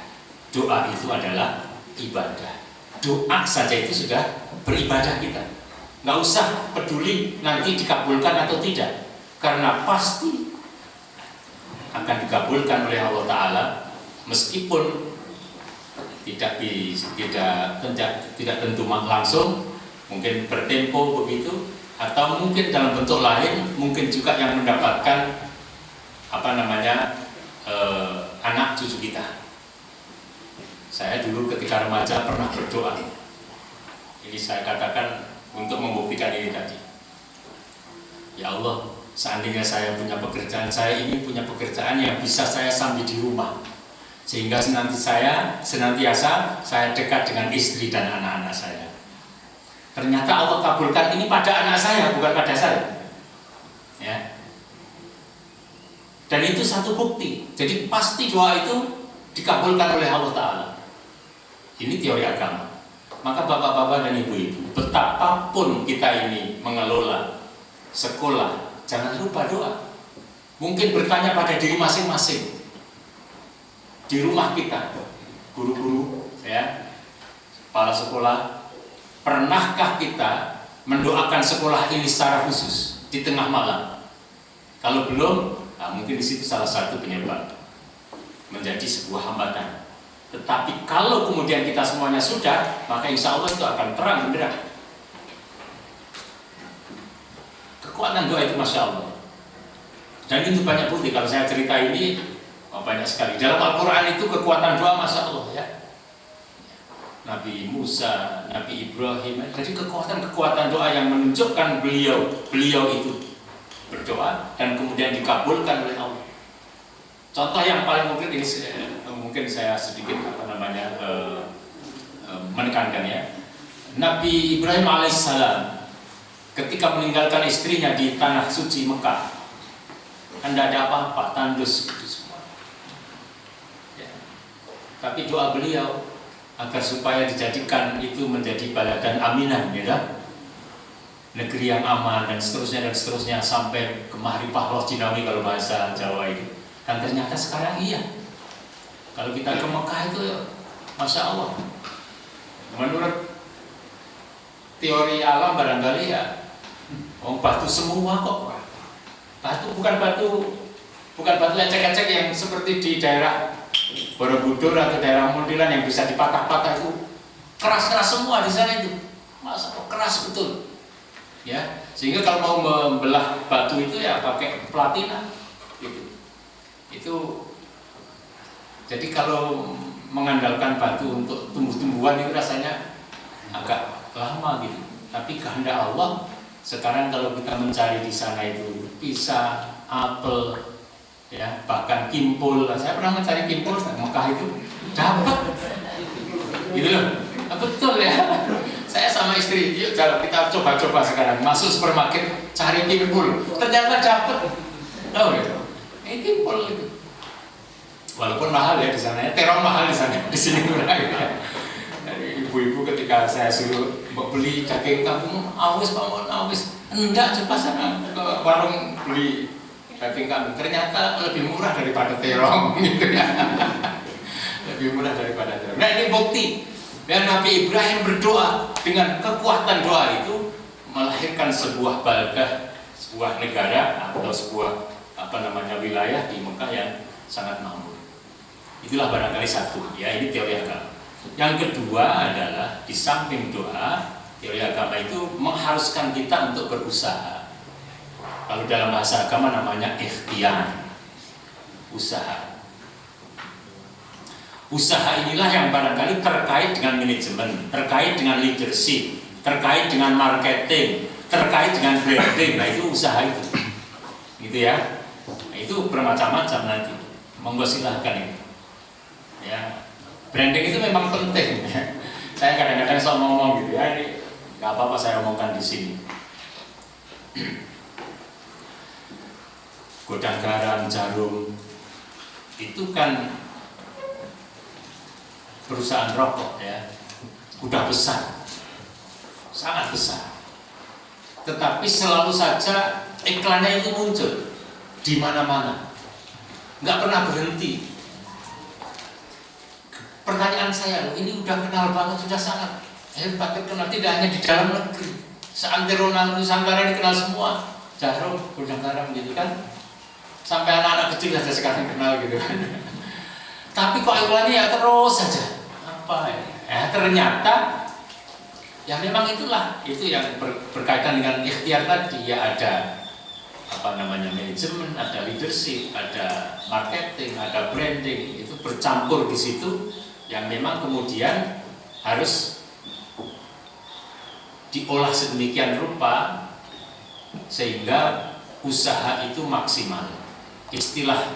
Doa itu adalah ibadah. Doa saja itu sudah beribadah kita. Nggak usah peduli nanti dikabulkan atau tidak, karena pasti akan dikabulkan oleh Allah Ta'ala, meskipun tidak tentu langsung, mungkin bertempo begitu, atau mungkin dalam bentuk lain, mungkin juga yang mendapatkan anak cucu kita. Saya dulu ketika remaja pernah berdoa. Ini saya katakan untuk membuktikan ini tadi. Ya Allah, seandainya saya punya pekerjaan, saya ingin punya pekerjaan yang bisa saya sambil di rumah, sehingga senantiasa saya dekat dengan istri dan anak-anak saya. Ternyata Allah kabulkan ini pada anak saya, bukan pada saya. Ya. Dan itu satu bukti. Jadi pasti doa itu dikabulkan oleh Allah Ta'ala. Ini teori agama. Maka bapak-bapak dan ibu-ibu, betapapun kita ini mengelola sekolah, jangan lupa doa. Mungkin bertanya pada diri masing-masing. Di rumah kita, guru-guru, ya, kepala sekolah, pernahkah kita mendoakan sekolah ini secara khusus di tengah malam? Kalau belum, nah mungkin di situ salah satu penyebab menjadi sebuah hambatan. Tetapi kalau kemudian kita semuanya sudah, maka insya Allah itu akan terang benderang. Kekuatan doa itu Masya Allah. Dan itu banyak bukti. Kalau saya cerita ini, banyak sekali. Dalam Al-Quran itu kekuatan doa Masya Allah ya. Nabi Musa, Nabi Ibrahim. Jadi kekuatan doa yang menunjukkan beliau itu berdoa dan kemudian dikabulkan oleh Allah. Contoh yang paling mungkin ini mungkin saya sedikit menekankan ya. Nabi Ibrahim alaihissalam ketika meninggalkan istrinya di tanah suci Mekah, kan tidak ada apa-apa, tandus gitu semua. Ya. Tapi doa beliau agar supaya dijadikan itu menjadi baladan aminan, ya, negeri yang aman dan seterusnya sampai ke Mahrifah Roh Jinawi kalau bahasa Jawa itu. Dan ternyata sekarang iya. Kalau kita ke Mekah itu, Masya Allah, menurut teori alam barangkali ya, batu semua kok. Batu bukan batu ecek-ecek yang seperti di daerah Borobudur atau daerah Mundilan yang bisa dipatah-patah itu. Keras-keras semua di sana itu. Masya Allah, keras betul. Ya, sehingga kalau mau membelah batu itu ya pakai platina gitu. Itu jadi kalau mengandalkan batu untuk tumbuh-tumbuhan itu rasanya agak lama gitu. Tapi kehendak Allah, sekarang kalau kita mencari di sana itu pisang, apel, ya, bahkan kimpul. Saya pernah mencari kimpul di Mekah itu dapat. Gitu loh. Betul ya. Saya sama istri, yuk kita coba-coba sekarang masuk supermarket cari kimpul. Ternyata dapat. Tahu ya? Ini kimpul itu. Walaupun mahal ya di sana, ya, terong mahal di sana, di sini murah ya. Jadi ibu-ibu ketika saya suruh mau beli daging kambing, awis Pak, awis. Enggak, coba sana ke warung beli daging kambing. Ternyata lebih murah daripada terong, gitu ya. Lebih murah daripada terong. Nah ini bukti. Dan Nabi Ibrahim berdoa dengan kekuatan doa itu melahirkan sebuah baldah, sebuah negara atau sebuah wilayah di Mekah yang sangat makmur. Itulah barangkali satu, ya, ini teori agama. Yang kedua adalah di samping doa, teori agama itu mengharuskan kita untuk berusaha. Kalau dalam bahasa agama namanya ikhtiar, usaha. Usaha inilah yang barangkali terkait dengan manajemen, terkait dengan leadership, terkait dengan marketing, terkait dengan branding. Nah itu usaha itu, gitu ya. Nah, itu bermacam-macam nanti. Monggo silahkan itu. Ya, branding itu memang penting. Ya. Saya kadang-kadang selalu ngomong gitu ya, ini nggak apa-apa saya omongkan di sini. Godang garam, jarum, itu kan perusahaan rokok ya, udah besar, sangat besar. Tetapi selalu saja iklannya itu muncul di mana-mana, nggak pernah berhenti. Pertanyaan saya, ini udah kenal banget, sudah sangat hebat terkenal, tidak hanya di dalam negeri. Seantero Nusantara dikenal semua, jarum, godang garam gitu kan. Sampai anak-anak kecil saja sekarang kenal gitu kan. Tapi kok iklannya ya terus saja. Apa ya? Ternyata ya memang itulah, itu yang berkaitan dengan ikhtiar tadi ya, ada manajemen, ada leadership, ada marketing, ada branding, itu bercampur di situ. Yang memang kemudian harus diolah sedemikian rupa sehingga usaha itu maksimal. Istilah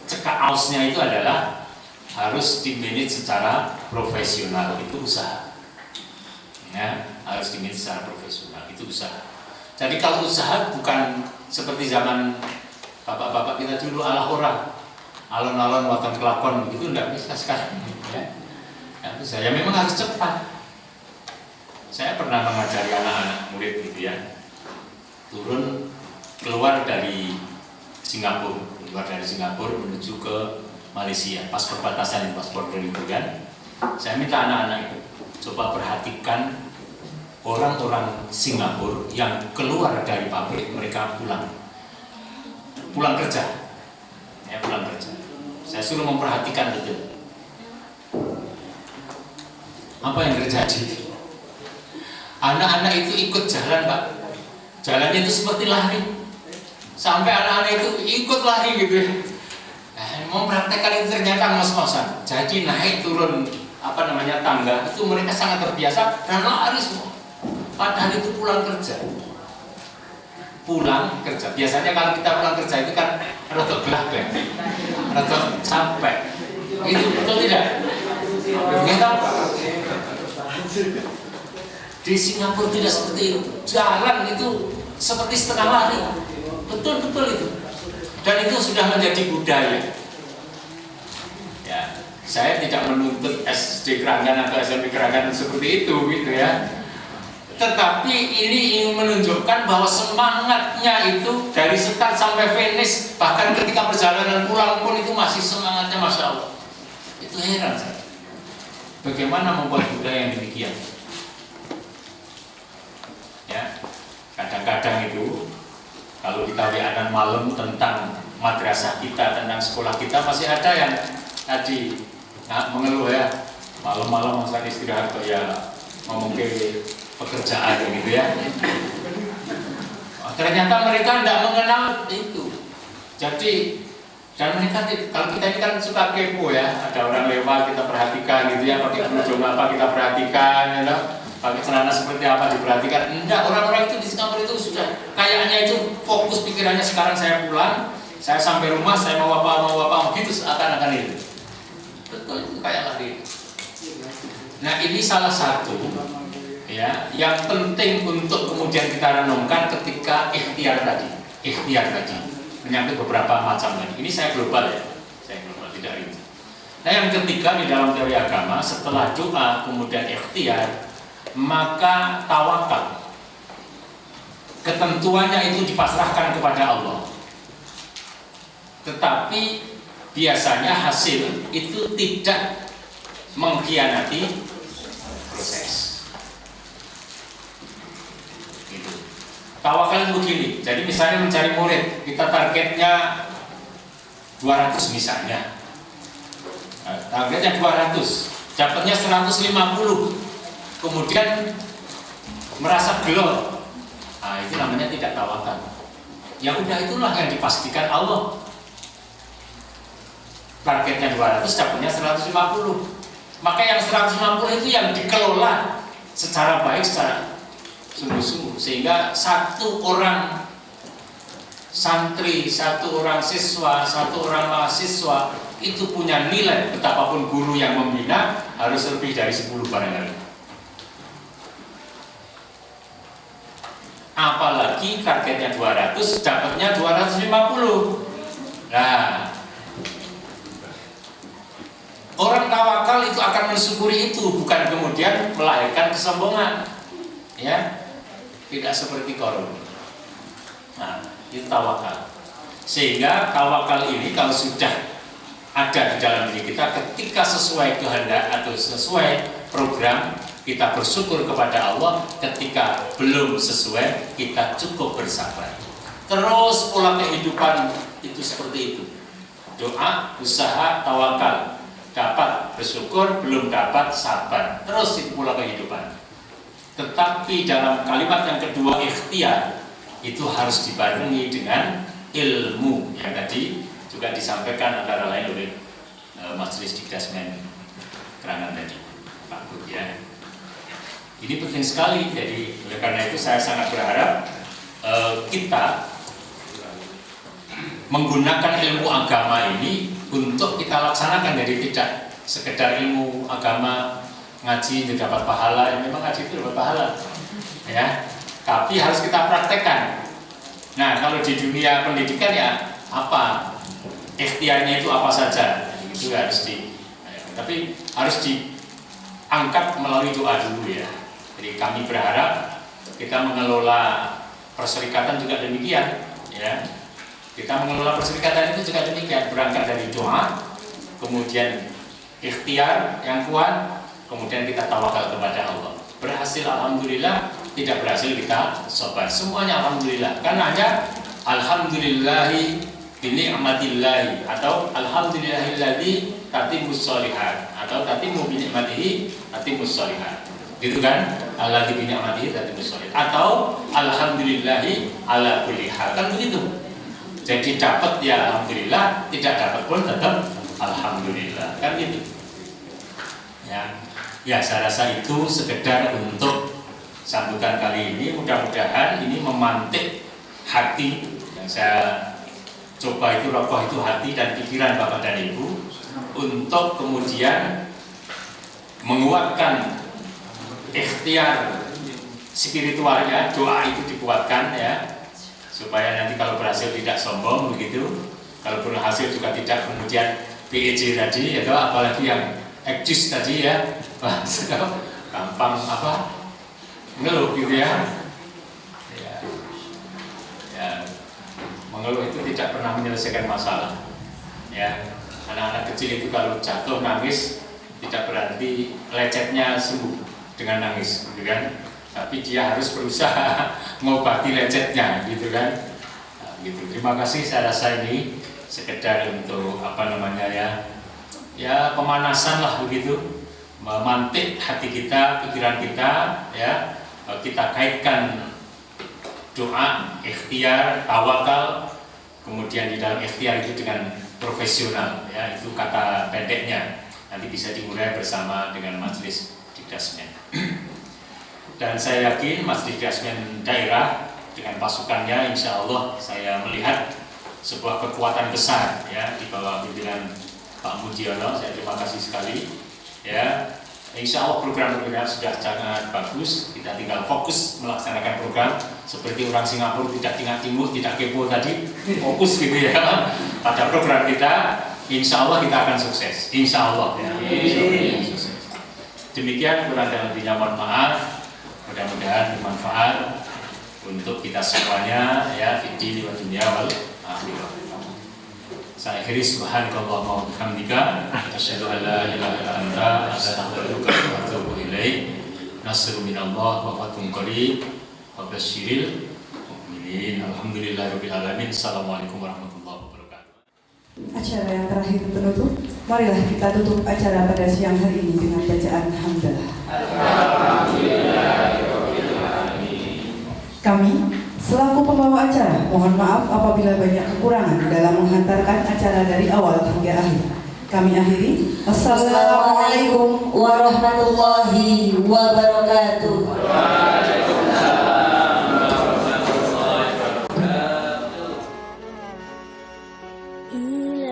cekak ausnya itu adalah harus dimanage secara profesional, itu usaha. Ya, harus dimanage secara profesional, itu usaha. Jadi kalau usaha bukan seperti zaman bapak-bapak kita dulu ala orang, alon-alon watan kelakon begitu, enggak bisa sekarang ya. Enggak bisa, ya memang harus cepat. Saya pernah mengajari anak-anak murid gitu ya, keluar dari Singapura menuju ke Malaysia, pas perbatasan, pas border itu kan. Saya minta anak-anak itu coba perhatikan orang-orang Singapura yang keluar dari pabrik, mereka pulang kerja, ya pulang kerja. Saya suruh memperhatikan betul apa yang terjadi. Anak-anak itu ikut jalan, Pak. Jalannya itu seperti lari, sampai anak-anak itu ikut lari gitu ya. Mempraktekkan itu ternyata ngos-ngosan. Jadi naik turun tangga itu mereka sangat terbiasa dan lari semua. Padahal itu pulang kerja. Biasanya kalau kita pulang kerja itu kan rada gelap-gelap, rada capek. Itu betul tidak? Kita di Singapura tidak seperti itu. Jalan itu seperti setengah lari. Betul-betul itu. Dan itu sudah menjadi budaya. Ya, saya tidak menuntut SD Keranggan atau SMP Keranggan seperti itu gitu ya. Tetapi ini ingin menunjukkan bahwa semangatnya itu dari start sampai finish, bahkan ketika perjalanan pulang pun itu masih semangatnya, Masya Allah. Itu heran saya. Bagaimana membuat budaya yang demikian? Ya, kadang-kadang itu kalau kita WA-an malam tentang madrasah kita, tentang sekolah kita, masih ada yang tadi mengeluh ya, malam-malam masa istirahat ya ngomong ke pekerjaan gitu ya. Ternyata mereka tidak mengenal itu. Jadi dan mereka, kalau kita ini kan suka kepo ya, ada orang lewat kita perhatikan gitu ya, pakai kerudung apa kita perhatikan, ya, pakai celana seperti apa diperhatikan. Enggak, orang-orang itu di Singapura itu sudah kayaknya itu fokus pikirannya sekarang saya pulang, saya sampai rumah, saya mau apa gitu seakan-akan itu. Betul, itu kayak lari. Nah ini salah satu ya yang penting untuk kemudian kita renungkan ketika ikhtiar tadi menyangkut beberapa macam lagi. Ini saya global ya, saya global tidak rinci. Nah yang ketiga di dalam teori agama, setelah doa kemudian ikhtiar, maka tawakal. Ketentuannya itu dipasrahkan kepada Allah. Tetapi biasanya hasil itu tidak mengkhianati proses. Tawakal begini, jadi misalnya mencari murid, kita targetnya 200 misalnya, targetnya 200, dapatnya 150, kemudian merasa gelo, nah itu namanya tidak tawakal. Ya udah, itulah yang dipastikan Allah. Targetnya 200, dapatnya 150, maka yang 150 itu yang dikelola secara baik, secara sungguh-sungguh, sehingga satu orang santri, satu orang siswa, satu orang mahasiswa itu punya nilai, betapapun guru yang membina harus lebih dari 10 barangkali. Apalagi targetnya 200, dapatnya 250. Nah, orang tawakal itu akan mensyukuri itu, bukan kemudian melahirkan kesombongan. Ya, tidak seperti korun. Nah, itu tawakal. Sehingga tawakal ini kalau sudah ada di dalam diri kita, ketika sesuai kehendak atau sesuai program, kita bersyukur kepada Allah. Ketika belum sesuai, kita cukup bersabar. Terus pola kehidupan itu seperti itu. Doa, usaha, tawakal. Dapat bersyukur, belum dapat sabar. Terus itu pola kehidupan. Tetapi dalam kalimat yang kedua, ikhtiar, itu harus dibarengi dengan ilmu yang tadi juga disampaikan antara lain oleh Majelis Dikdasmen Keranggan tadi, Pak Bud ya. Ini penting sekali. Jadi oleh karena itu saya sangat berharap kita menggunakan ilmu agama ini untuk kita laksanakan, dari tidak sekedar ilmu agama ngaji itu dapat pahala, ya memang ngaji itu dapat pahala, ya. Tapi harus kita praktekkan. Nah, kalau di dunia pendidikan ya apa ikhtiarnya itu apa saja, itu harus tapi harus diangkat melalui doa dulu ya. Jadi kami berharap kita mengelola perserikatan juga demikian, ya. Kita mengelola perserikatan itu juga demikian, berangkat dari doa, kemudian ikhtiar yang kuat, kemudian kita tawakal kepada Allah. Berhasil alhamdulillah, tidak berhasil kita sabar. Semuanya alhamdulillah. Karena hanya alhamdulillahi bini'matillahi atau alhamdulillahilladzi tatimmus sholihat atau tatimmu bini'matihi tatimmus sholihat. Gitu kan? Alladzi bini'matihi tatimmus sholihat atau alhamdulillahi ala kulli hal. Kan begitu. Jadi dapat ya alhamdulillah, tidak dapat pun tetap alhamdulillah. Kan gitu. Ya, saya rasa itu sekedar untuk sambutan kali ini. Mudah-mudahan ini memantik hati yang saya coba itu rokoh itu hati dan pikiran Bapak dan Ibu untuk kemudian menguatkan ikhtiar spiritualnya, doa itu dikuatkan ya, supaya nanti kalau berhasil tidak sombong begitu, kalau berhasil juga tidak kemudian PEJ tadi atau apalagi yang ekjus tadi ya, wah gampang apa ngeluh gitu ya. Mengeluh itu tidak pernah menyelesaikan masalah. Ya, anak-anak kecil itu kalau jatuh nangis tidak berarti lecetnya sembuh dengan nangis, gitu kan? Tapi dia harus berusaha mengobati lecetnya, gitu kan? Nah, gitu. Terima kasih. Saya rasa ini sekedar untuk apa namanya ya pemanasan lah begitu, memantik hati kita, pikiran kita, ya kita kaitkan doa, ikhtiar, tawakal, kemudian di dalam ikhtiar itu dengan profesional, ya itu kata pendeknya. Nanti bisa dimulai bersama dengan majelis dikdasmen. Dan saya yakin majelis dikdasmen daerah dengan pasukannya, insya Allah saya melihat sebuah kekuatan besar ya di bawah pimpinan Pak Mujiono. Saya terima kasih sekali. Ya, insya Allah program-program sudah sangat bagus. Kita tinggal fokus melaksanakan program seperti orang Singapura, tidak tinggal-tinggal, tidak kepo tadi, fokus gitu ya pada program kita. Insya Allah kita akan sukses. Insya Allah ya. Sukses. Demikian, kurang dan lebihnya mohon maaf. Mudah-mudahan bermanfaat untuk kita semuanya ya, fid dini wa dunya wal akhirah. Saya akhiri subhanakallahumma wa bihamdika asyhadu an la ilaha illa anta astaghfiruka wa atubu ilaik. Nasrun minallah wa fathun qarib wa basyiril mu'minin. Alhamdulillahirabbil alamin. Assalamualaikum warahmatullahi wabarakatuh. Acara yang terakhir penutup, marilah kita tutup acara pada siang hari ini dengan bacaan hamdalah. Kami selaku pembawa acara mohon maaf apabila banyak kekurangan dalam menghantarkan acara dari awal hingga akhir. Kami akhiri. Wassalamualaikum warahmatullahi wabarakatuh. إلى